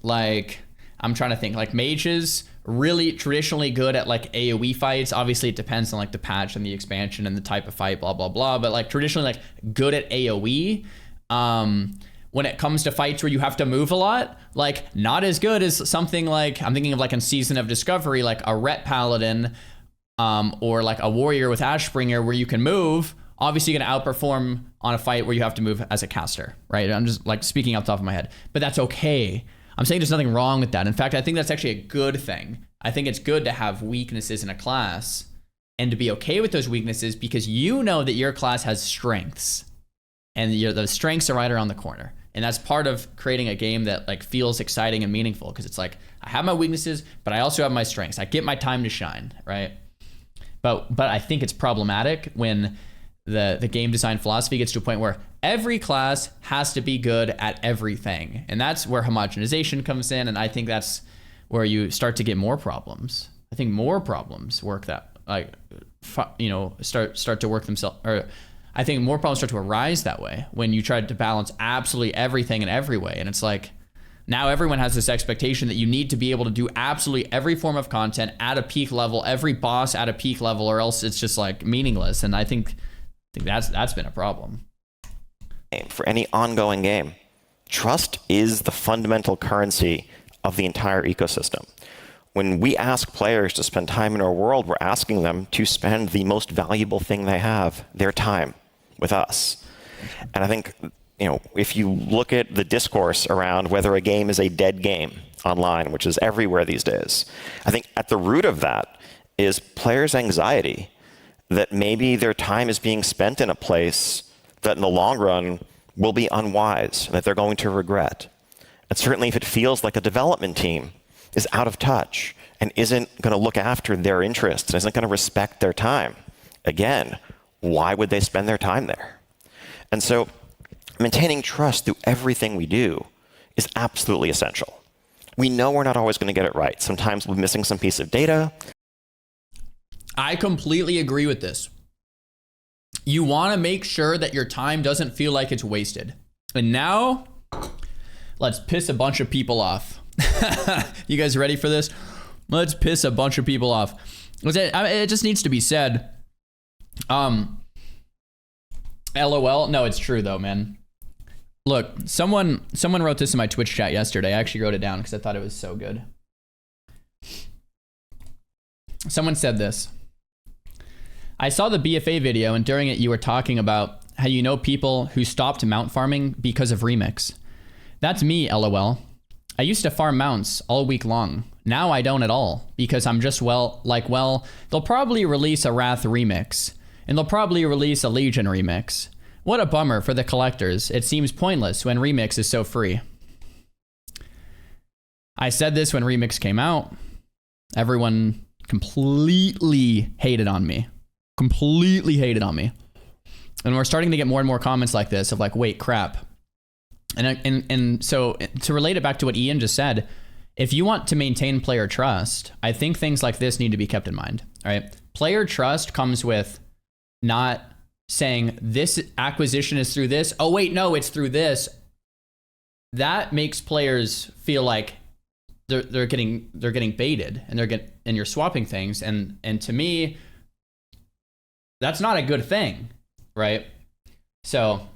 Speaker 2: Like, I'm trying to think, like mages, really traditionally good at like AoE fights. Obviously it depends on like the patch and the expansion and the type of fight, blah, blah, blah. But like traditionally like good at AoE. When it comes to fights where you have to move a lot, like not as good as something like, I'm thinking of like in Season of Discovery, like a Ret Paladin, or like a warrior with Ashbringer where you can move. Obviously going to outperform on a fight where you have to move as a caster, right? I'm just like speaking off the top of my head, but that's okay. I'm saying there's nothing wrong with that. In fact, I think that's actually a good thing. I think it's good to have weaknesses in a class and to be okay with those weaknesses because you know that your class has strengths and those strengths are right around the corner. And that's part of creating a game that like feels exciting and meaningful because it's like, I have my weaknesses, but I also have my strengths. I get my time to shine, right? But I think it's problematic when the game design philosophy gets to a point where every class has to be good at everything. And that's where homogenization comes in. And I think that's where you start to get more problems. I think more problems work that, like, start to work themselves, or I think more problems start to arise that way when you try to balance absolutely everything in every way. And it's like, now everyone has this expectation that you need to be able to do absolutely every form of content at a peak level, every boss at a peak level, or else it's just like meaningless. And I think that's been a problem.
Speaker 1: For any ongoing game, trust is the fundamental currency of the entire ecosystem. When we ask players to spend time in our world, we're asking them to spend the most valuable thing they have, their time, with us. And I think, if you look at the discourse around whether a game is a dead game online, which is everywhere these days, I think at the root of that is players' anxiety that maybe their time is being spent in a place that in the long run will be unwise, and that they're going to regret. And certainly if it feels like a development team is out of touch and isn't going to look after their interests and isn't going to respect their time, again, why would they spend their time there? And so maintaining trust through everything we do is absolutely essential. We know we're not always going to get it right. Sometimes we're missing some piece of data.
Speaker 2: I completely agree with this. You want to make sure that your time doesn't feel like it's wasted. And now, let's piss a bunch of people off. You guys ready for this? Let's piss a bunch of people off. It just needs to be said. LOL. No, it's true though, man. Look, someone wrote this in my Twitch chat yesterday. I actually wrote it down because I thought it was so good. Someone said this. I saw the BFA video, and during it you were talking about how you know people who stopped mount farming because of Remix. That's me, LOL. I used to farm mounts all week long. Now I don't at all, because I'm just well, they'll probably release a Wrath remix, and they'll probably release a Legion remix. What a bummer for the collectors. It seems pointless when Remix is so free. I said this when Remix came out. Everyone completely hated on me. Completely hated on me. And we're starting to get more and more comments like this of like, wait, crap. And so to relate it back to what Ian just said, if you want to maintain player trust, I think things like this need to be kept in mind. All right. Player trust comes with not saying this acquisition is through this. Oh, wait, no, it's through this. That makes players feel like they're getting baited and you're swapping things. And to me, that's not a good thing, right? So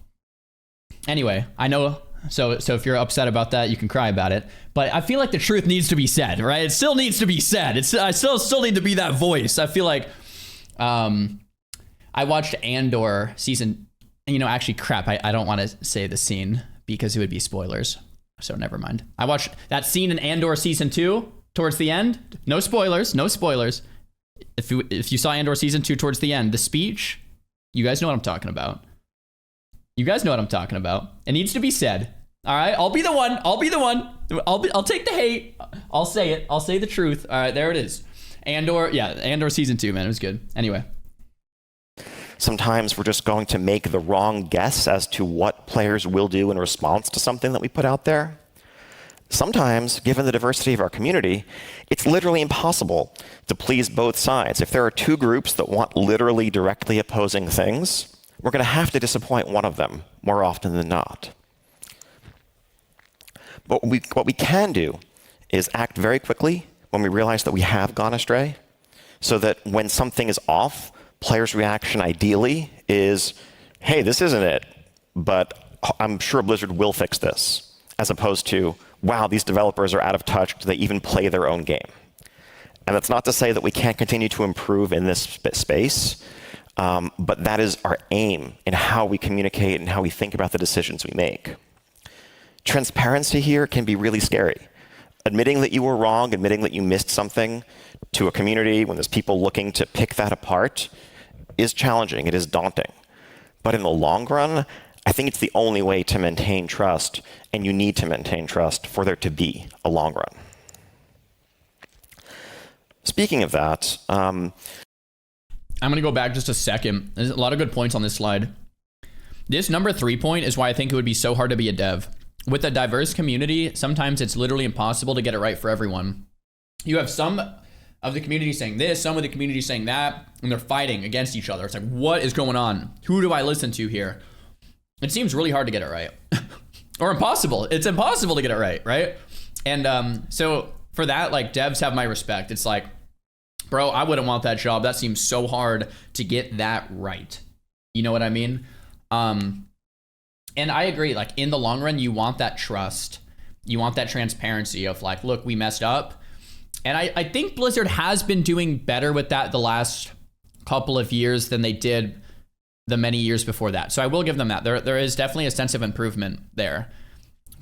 Speaker 2: anyway, I know. So if you're upset about that, you can cry about it. But I feel like the truth needs to be said, right? It still needs to be said. I still need to be that voice. I feel like I watched Andor season. Actually, crap. I don't want to say the scene because it would be spoilers. So never mind. I watched that scene in Andor season 2 towards the end. No spoilers. No spoilers. If you saw Andor season 2 towards the end, the speech, you guys know what I'm talking about. You guys know what I'm talking about. It needs to be said. All right, I'll be the one. I'll take the hate. I'll say it. I'll say the truth. All right, there it is. Andor season 2, man, it was good. Anyway.
Speaker 1: Sometimes we're just going to make the wrong guess as to what players will do in response to something that we put out there. Sometimes, given the diversity of our community, it's literally impossible to please both sides. If there are two groups that want literally directly opposing things, we're going to have to disappoint one of them more often than not. But what we can do is act very quickly when we realize that we have gone astray, so that when something is off, players' reaction ideally is, hey, this isn't it, but I'm sure Blizzard will fix this, as opposed to, wow, these developers are out of touch. Do they even play their own game? And that's not to say that we can't continue to improve in this space, but that is our aim in how we communicate and how we think about the decisions we make. Transparency here can be really scary. Admitting that you were wrong, admitting that you missed something to a community when there's people looking to pick that apart is challenging, it is daunting. But in the long run, I think it's the only way to maintain trust, and you need to maintain trust for there to be a long run. Speaking of that,
Speaker 2: I'm going to go back just a second. There's a lot of good points on this slide. This number 3 point is why I think it would be so hard to be a dev. With a diverse community, sometimes it's literally impossible to get it right for everyone. You have some of the community saying this, some of the community saying that, and they're fighting against each other. It's like, what is going on? Who do I listen to here? It seems really hard to get it right. Or impossible. It's impossible to get it right, right? And so for that, like, devs have my respect. It's like, bro, I wouldn't want that job. That seems so hard to get that right. You know what I mean? And I agree, like, in the long run, you want that trust. You want that transparency of like, look, we messed up. And I think Blizzard has been doing better with that the last couple of years than they did the many years before that. So I will give them that. There is definitely a sense of improvement there,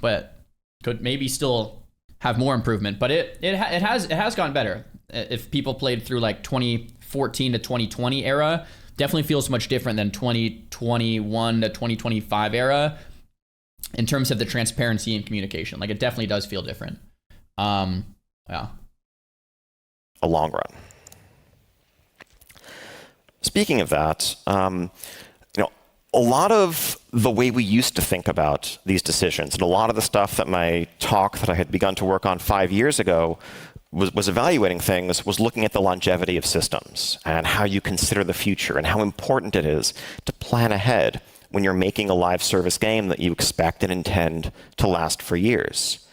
Speaker 2: but could maybe still have more improvement. But it has gotten better. If people played through like 2014 to 2020 era, definitely feels much different than 2021 to 2025 era in terms of the transparency and communication. Like, it definitely does feel different. Yeah.
Speaker 1: A long run. Speaking of that, a lot of the way we used to think about these decisions, and a lot of the stuff that my talk that I had begun to work on 5 years ago was evaluating things, was looking at the longevity of systems and how you consider the future and how important it is to plan ahead when you're making a live service game that you expect and intend to last for years.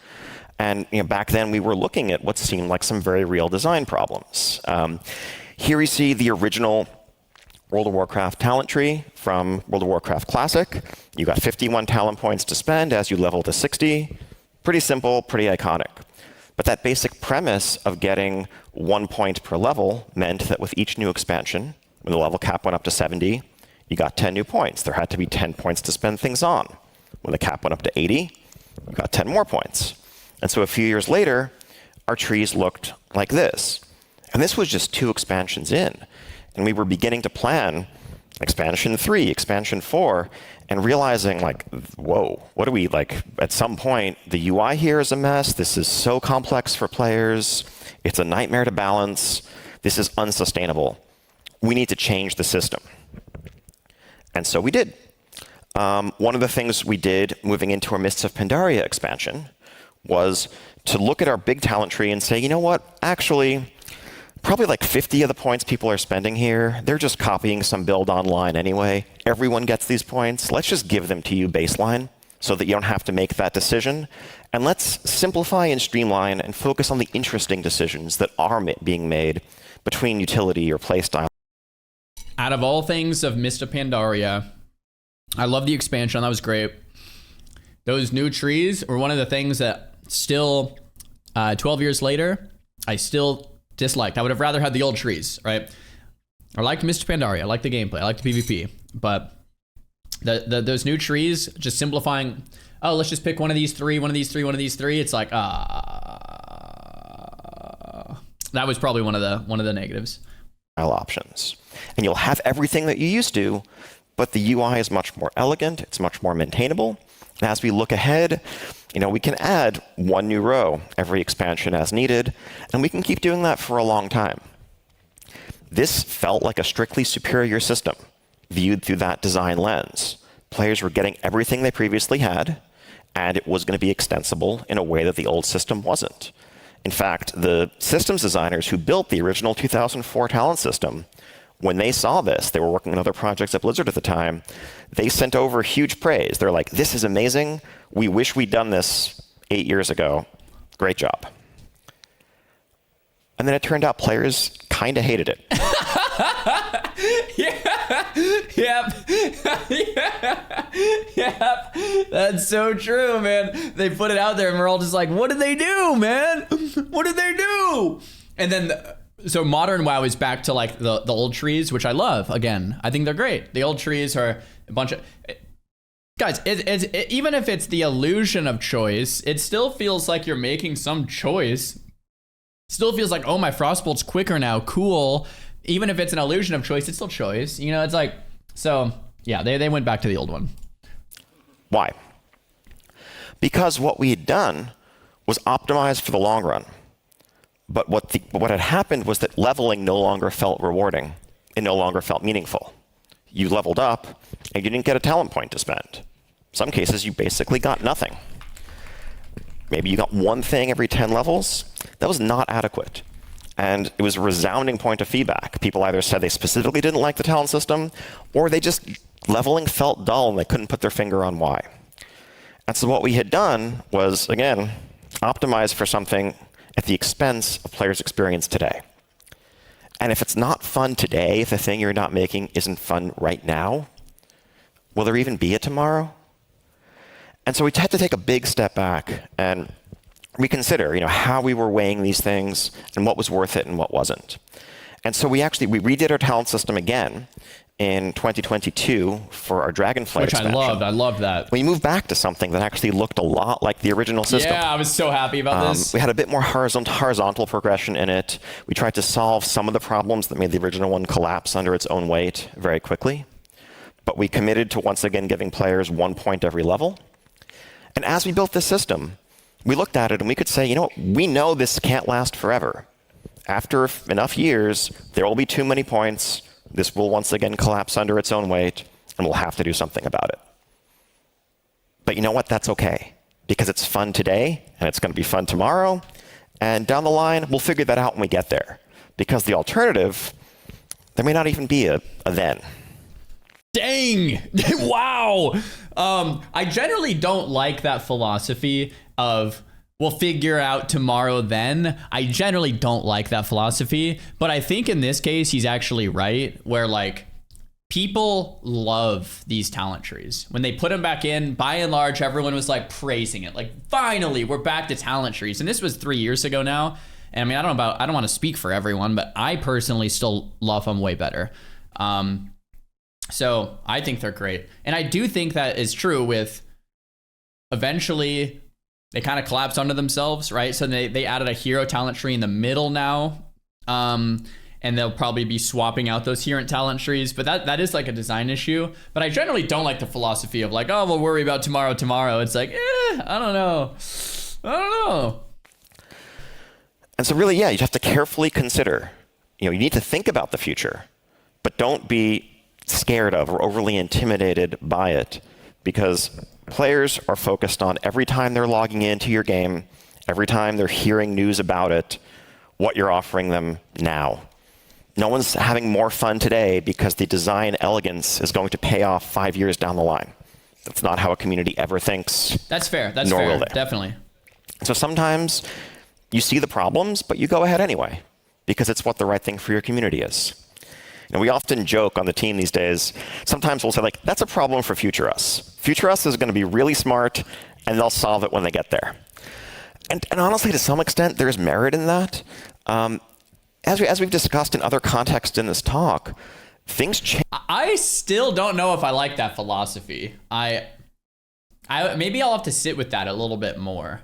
Speaker 1: And back then we were looking at what seemed like some very real design problems. Here we see the original World of Warcraft talent tree from World of Warcraft Classic. You got 51 talent points to spend as you level to 60. Pretty simple, pretty iconic. But that basic premise of getting 1 point per level meant that with each new expansion, when the level cap went up to 70, you got 10 new points. There had to be 10 points to spend things on. When the cap went up to 80, you got 10 more points. And so a few years later, our trees looked like this. And this was just 2 expansions in. And we were beginning to plan expansion 3, expansion 4, and realizing like, whoa, what do we like? At some point, the UI here is a mess. This is so complex for players. It's a nightmare to balance. This is unsustainable. We need to change the system. And so we did. One of the things we did moving into our Mists of Pandaria expansion was to look at our big talent tree and say, you know what, actually, probably like 50 of the points people are spending here, they're just copying some build online anyway. Everyone gets these points. Let's just give them to you baseline so that you don't have to make that decision. And let's simplify and streamline and focus on the interesting decisions that are being made between utility or playstyle.
Speaker 2: Out of all things of Mist of Pandaria, I love the expansion. That was great. Those new trees were one of the things that still, 12 years later, I still disliked. I would have rather had the old trees, right? I liked Mist of Pandaria. I liked the gameplay. I liked the PvP. But those new trees, just simplifying, oh, let's just pick one of these three, one of these three, one of these three. It's like, that was probably one of the negatives.
Speaker 1: Options. And you'll have everything that you used to, but the UI is much more elegant. It's much more maintainable. And as we look ahead, we can add 1 new row every expansion as needed, and we can keep doing that for a long time. This felt like a strictly superior system, viewed through that design lens. Players were getting everything they previously had, and it was going to be extensible in a way that the old system wasn't. In fact, the systems designers who built the original 2004 talent system, when they saw this, they were working on other projects at Blizzard at the time, they sent over huge praise. They're like, this is amazing. We wish we'd done this 8 years ago. Great job. And then it turned out players kind of hated it.
Speaker 2: Yep. That's so true, man. They put it out there and we're all just like, what did they do, man? What did they do? And then, so modern WoW is back to like the old trees, which I love. Again, I think they're great. The old trees are a bunch of... Guys, even if it's the illusion of choice, it still feels like you're making some choice. Still feels like, oh, my Frostbolt's quicker now. Cool. Even if it's an illusion of choice, it's still choice. It's like... So, yeah, they went back to the old one.
Speaker 1: Why? Because what we had done was optimize for the long run. But what had happened was that leveling no longer felt rewarding. It no longer felt meaningful. You leveled up, and you didn't get a talent point to spend. In some cases, you basically got nothing. Maybe you got one thing every 10 levels. That was not adequate. And it was a resounding point of feedback. People either said they specifically didn't like the talent system, or they just, leveling felt dull and they couldn't put their finger on why. And so what we had done was, again, optimize for something at the expense of players' experience today. And if it's not fun today, if the thing you're not making isn't fun right now, will there even be a tomorrow? And so we had to take a big step back and reconsider, how we were weighing these things and what was worth it and what wasn't. And so we redid our talent system again in 2022 for our Dragonflight expansion.
Speaker 2: I loved that.
Speaker 1: We moved back to something that actually looked a lot like the original system.
Speaker 2: Yeah, I was so happy about this.
Speaker 1: We had a bit more horizontal progression in it. We tried to solve some of the problems that made the original one collapse under its own weight very quickly. But we committed to once again giving players 1 point every level. And as we built this system, we looked at it and we could say, you know what, we know this can't last forever. After enough years, there will be too many points. This will once again collapse under its own weight, and we'll have to do something about it. But you know what? That's okay, because it's fun today, and it's going to be fun tomorrow. And down the line, we'll figure that out when we get there. Because the alternative, there may not even be a then.
Speaker 2: Dang! Wow! I generally don't like that philosophy of we'll figure out tomorrow then. I generally don't like that philosophy, but I think in this case he's actually right, where like people love these talent trees. When they put them back in, by and large, everyone was like praising it. Like, finally, we're back to talent trees. And this was 3 years ago now. And I mean, I don't want to speak for everyone, but I personally still love them way better. So I think they're great. And I do think that is true with eventually they kind of collapse onto themselves, right? So they added a hero talent tree in the middle now. And they'll probably be swapping out those hero talent trees. But that is like a design issue. But I generally don't like the philosophy of like, oh, we'll worry about tomorrow. It's like, I don't know.
Speaker 1: And so really, yeah, you have to carefully consider, you need to think about the future, but don't be scared of or overly intimidated by it, because players are focused on every time they're logging into your game, every time they're hearing news about it, what you're offering them now. No one's having more fun today because the design elegance is going to pay off 5 years down the line. That's not how a community ever thinks.
Speaker 2: That's fair. That's fair. Definitely.
Speaker 1: So sometimes you see the problems, but you go ahead anyway, because it's what the right thing for your community is. And we often joke on the team these days, sometimes we'll say, like, that's a problem for Future Us. Future Us is going to be really smart, and they'll solve it when they get there. And honestly, to some extent, there's merit in that. As we've discussed in other contexts in this talk, things change.
Speaker 2: I still don't know if I like that philosophy. I maybe I'll have to sit with that a little bit more.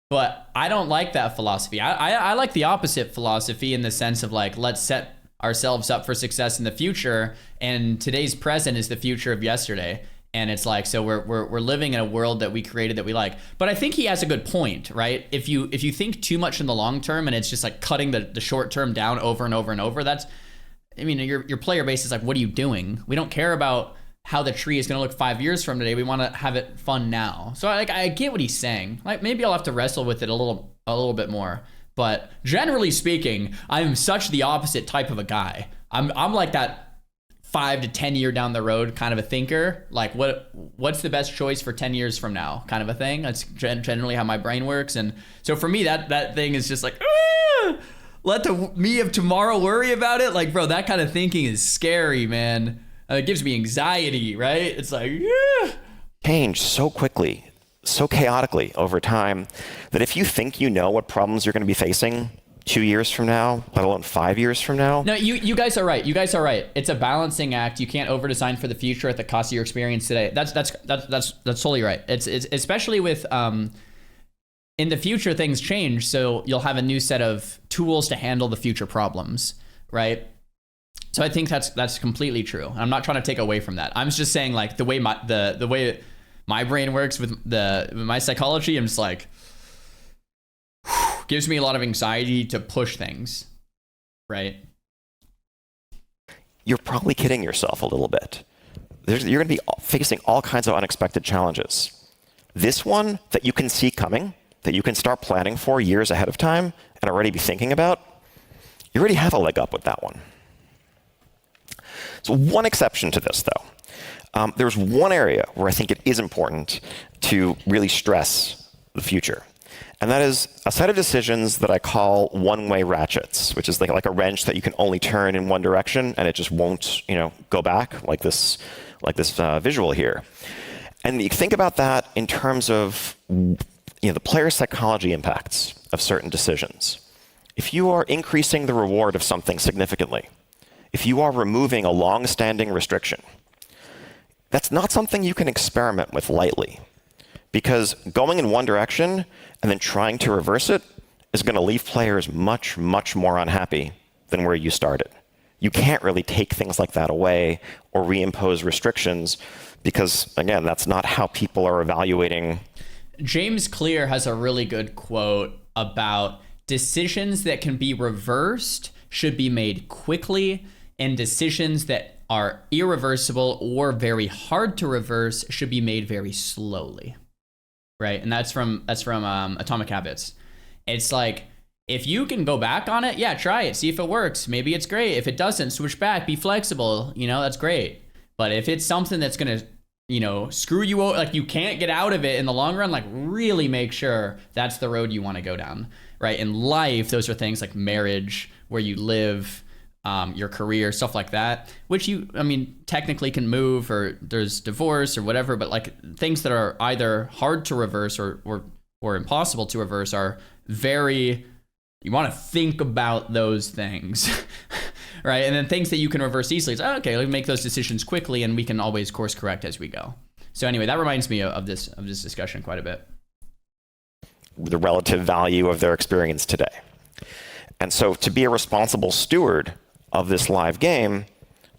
Speaker 2: But I don't like that philosophy. I like the opposite philosophy in the sense of like, let's set ourselves up for success in the future, and today's present is the future of yesterday. And it's like, so we're living in a world that we created that we like. But I think he has a good point, right? If you think too much in the long term and it's just like cutting the short term down over and over and over, that's, I mean, your player base is like, what are you doing? We don't care about how the tree is going to look 5 years from today. We want to have it fun now. So I get what he's saying. Like, maybe I'll have to wrestle with it a little bit more. But generally speaking, I'm such the opposite type of a guy. I'm like that 5 to 10 year down the road kind of a thinker. Like, what's the best choice for 10 years from now kind of a thing. That's generally how my brain works. And so for me, that thing is just like, let the me of tomorrow worry about it. Like, bro, that kind of thinking is scary, man. It gives me anxiety, right? It's like,
Speaker 1: change so quickly, so chaotically over time, that if you think you know what problems you're going to be facing 2 years from now, let alone 5 years from now.
Speaker 2: No, you guys are right. You guys are right. It's a balancing act. You can't over design for the future at the cost of your experience today. That's totally right. It's especially with in the future things change, so you'll have a new set of tools to handle the future problems, right? So I think that's completely true. I'm not trying to take away from that. I'm just saying, like, the way my brain works with my psychology, I'm just like, gives me a lot of anxiety to push things, right?
Speaker 1: You're probably kidding yourself a little bit. You're going to be facing all kinds of unexpected challenges. This one that you can see coming, that you can start planning for years ahead of time and already be thinking about, you already have a leg up with that one. So one exception to this, though. There's one area where I think it is important to really stress the future. And that is a set of decisions that I call one-way ratchets, which is like a wrench that you can only turn in one direction and it just won't, go back, like this visual here. And you think about that in terms of the player psychology impacts of certain decisions. If you are increasing the reward of something significantly, if you are removing a long-standing restriction, that's not something you can experiment with lightly. Because going in one direction and then trying to reverse it is going to leave players much, much more unhappy than where you started. You can't really take things like that away or reimpose restrictions because, again, that's not how people are evaluating.
Speaker 2: James Clear has a really good quote about decisions that can be reversed should be made quickly, and decisions that are irreversible or very hard to reverse should be made very slowly. Right? And that's from Atomic Habits. It's like, if you can go back on it, yeah, try it, see if it works. Maybe it's great. If it doesn't, switch back, be flexible, that's great. But if it's something that's gonna, screw you over, like you can't get out of it in the long run, like really make sure that's the road you want to go down, right? In life, those are things like marriage, where you live, your career, stuff like that, which technically can move, or there's divorce or whatever, but like things that are either hard to reverse or impossible to reverse are very, you want to think about those things, right? And then things that you can reverse easily, it's okay, let me make those decisions quickly and we can always course correct as we go. So anyway, that reminds me of this discussion quite a bit.
Speaker 1: The relative value of their experience today. And so to be a responsible steward of this live game,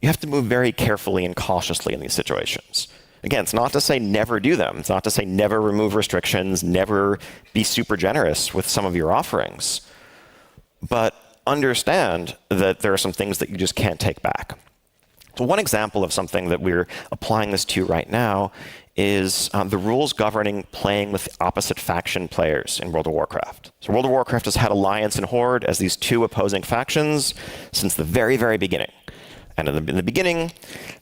Speaker 1: you have to move very carefully and cautiously in these situations. Again, it's not to say never do them. It's not to say never remove restrictions, never be super generous with some of your offerings. But understand that there are some things that you just can't take back. So one example of something that we're applying this to right now is the rules governing playing with opposite faction players in World of Warcraft. So World of Warcraft has had Alliance and Horde as these two opposing factions since the very, very beginning. And in the beginning,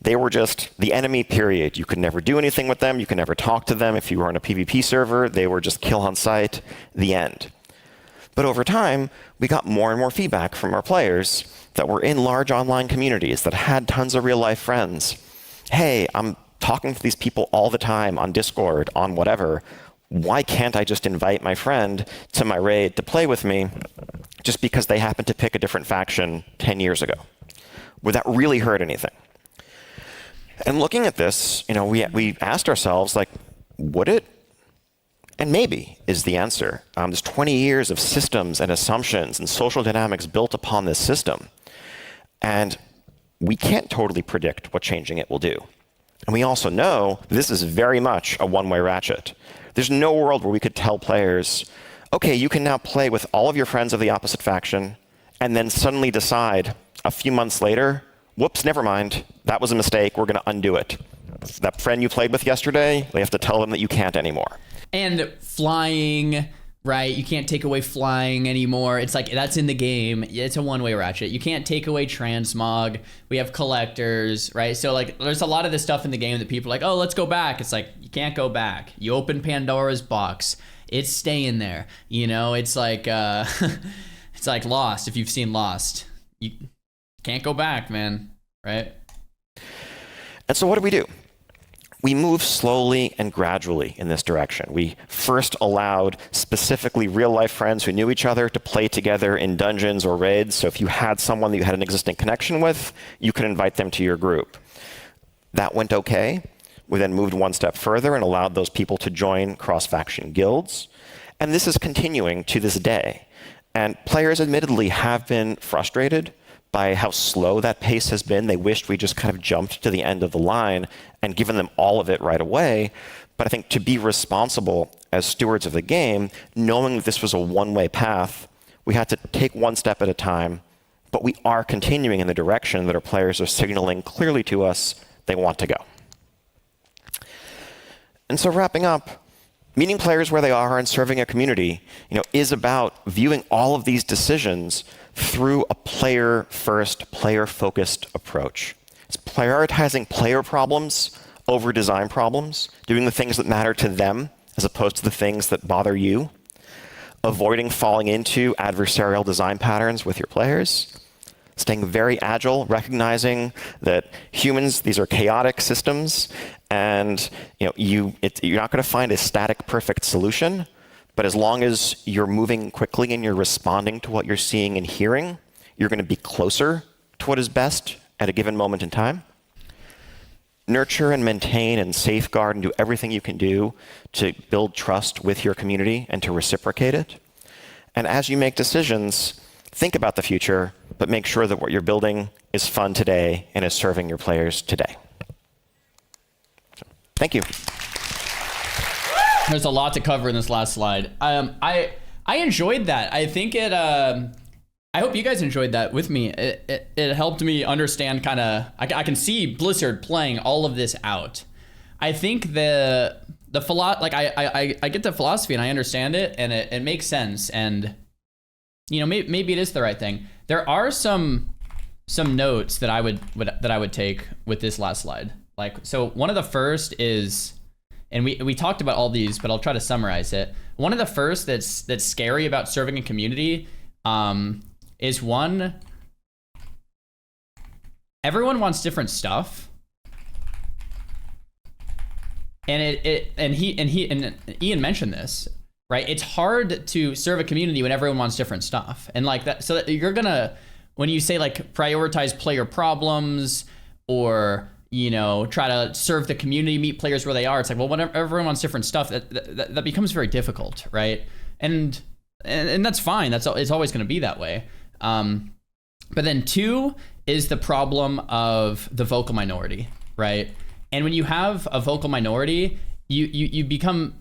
Speaker 1: they were just the enemy, period. You could never do anything with them. You could never talk to them. If you were on a PvP server, they were just kill on sight, the end. But over time, we got more and more feedback from our players that were in large online communities that had tons of real-life friends. Hey, I'm talking to these people all the time on Discord, on whatever. Why can't I just invite my friend to my raid to play with me just because they happen to pick a different faction 10 years ago? Would that really hurt anything? And looking at this, we asked ourselves, like, would it? And maybe is the answer. There's 20 years of systems and assumptions and social dynamics built upon this system. And we can't totally predict what changing it will do. And we also know this is very much a one-way ratchet. There's no world where we could tell players, okay, you can now play with all of your friends of the opposite faction, and then suddenly decide a few months later, whoops, never mind, that was a mistake, we're going to undo it. That friend you played with yesterday, they have to tell them that you can't anymore.
Speaker 2: And flying, right? You can't take away flying anymore. It's like, that's in the game. It's a one-way ratchet. You can't take away transmog. We have collectors, right? So like, there's a lot of this stuff in the game that people are like, oh, let's go back. It's like, you can't go back. You open Pandora's box. It's staying there. It's like, it's like Lost, if you've seen Lost. You can't go back, man, right?
Speaker 1: And so what do? We move slowly and gradually in this direction. We first allowed specifically real-life friends who knew each other to play together in dungeons or raids. So if you had someone that you had an existing connection with, you could invite them to your group. That went okay. We then moved one step further and allowed those people to join cross-faction guilds. And this is continuing to this day. And players admittedly have been frustrated by how slow that pace has been. They wished we just kind of jumped to the end of the line and given them all of it right away. But I think to be responsible as stewards of the game, knowing that this was a one-way path, we had to take one step at a time, but we are continuing in the direction that our players are signaling clearly to us they want to go. And so wrapping up, meeting players where they are and serving a community, is about viewing all of these decisions through a player-first, player-focused approach. It's prioritizing player problems over design problems, doing the things that matter to them as opposed to the things that bother you, avoiding falling into adversarial design patterns with your players, staying very agile, recognizing that humans, these are chaotic systems, and you're not going to find a static, perfect solution. But as long as you're moving quickly and you're responding to what you're seeing and hearing, you're going to be closer to what is best at a given moment in time. Nurture and maintain and safeguard and do everything you can do to build trust with your community and to reciprocate it. And as you make decisions, think about the future, but make sure that what you're building is fun today and is serving your players today. So, thank you.
Speaker 2: There's a lot to cover in this last slide. I enjoyed that. I think it. I hope you guys enjoyed that with me. It helped me understand kind of. I can see Blizzard playing all of this out. I think I get the philosophy and I understand it, and it makes sense. And maybe it is the right thing. There are some notes that I would take with this last slide. So one of the first is, and we talked about all these, but I'll try to summarize it. One of the first that's scary about serving a community is one, everyone wants different stuff. And Ian mentioned this, right? It's hard to serve a community when everyone wants different stuff. And like that, so that you're gonna, when you say like prioritize player problems or, try to serve the community, meet players where they are, it's like, well, whenever everyone wants different stuff, that becomes very difficult, right? And that's fine. It's always gonna be that way. But then 2 is the problem of the vocal minority, right? And when you have a vocal minority, you become,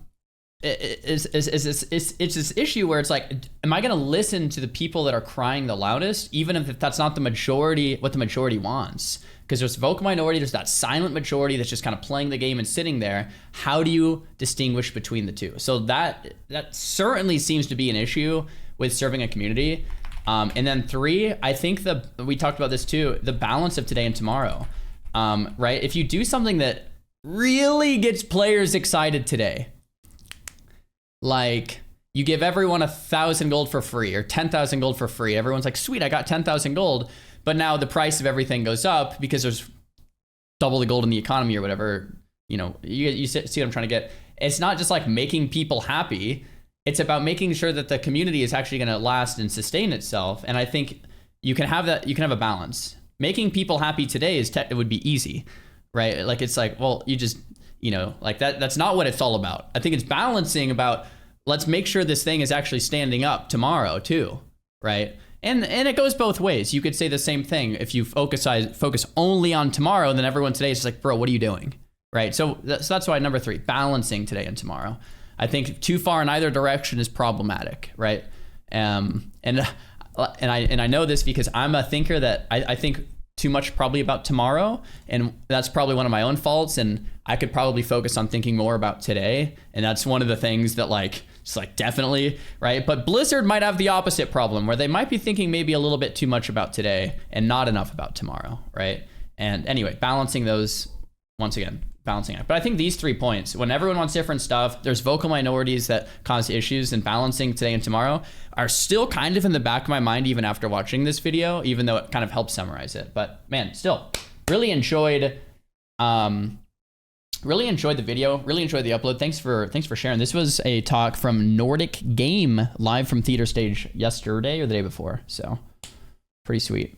Speaker 2: it's this issue where it's like, am I going to listen to the people that are crying the loudest, even if that's not what the majority wants? Because there's vocal minority, there's that silent majority that's just kind of playing the game and sitting there. How do you distinguish between the two? So that certainly seems to be an issue with serving a community. And then 3, I think we talked about this too, the balance of today and tomorrow, right? If you do something that really gets players excited today, like you give everyone 1,000 gold for free or 10,000 gold for free. Everyone's like, sweet, I got 10,000 gold. But now the price of everything goes up because there's double the gold in the economy or whatever. You see what I'm trying to get? It's not just like making people happy. It's about making sure that the community is actually going to last and sustain itself. And I think you can have that. You can have a balance. Making people happy today it would be easy, right? Like it's like, well, you just, like that's not what it's all about. I think it's balancing about, let's make sure this thing is actually standing up tomorrow too, right? And it goes both ways. You could say the same thing. If you focus only on tomorrow, then everyone today is just like, bro, what are you doing? Right? So that's why number 3, balancing today and tomorrow. I think too far in either direction is problematic, right? And I know this because I'm a thinker that I think too much probably about tomorrow, and that's probably one of my own faults, and I could probably focus on thinking more about today, and that's one of the things that it's definitely, right? But Blizzard might have the opposite problem where they might be thinking maybe a little bit too much about today and not enough about tomorrow, right? And anyway, balancing those, once again, balancing it. But I think these 3 points, when everyone wants different stuff, there's vocal minorities that cause issues, and balancing today and tomorrow are still kind of in the back of my mind even after watching this video, even though it kind of helps summarize it. But man, still really enjoyed the video, really enjoyed the upload. Thanks for sharing. This was a talk from Nordic Game live from Theater Stage yesterday or the day before. So pretty sweet.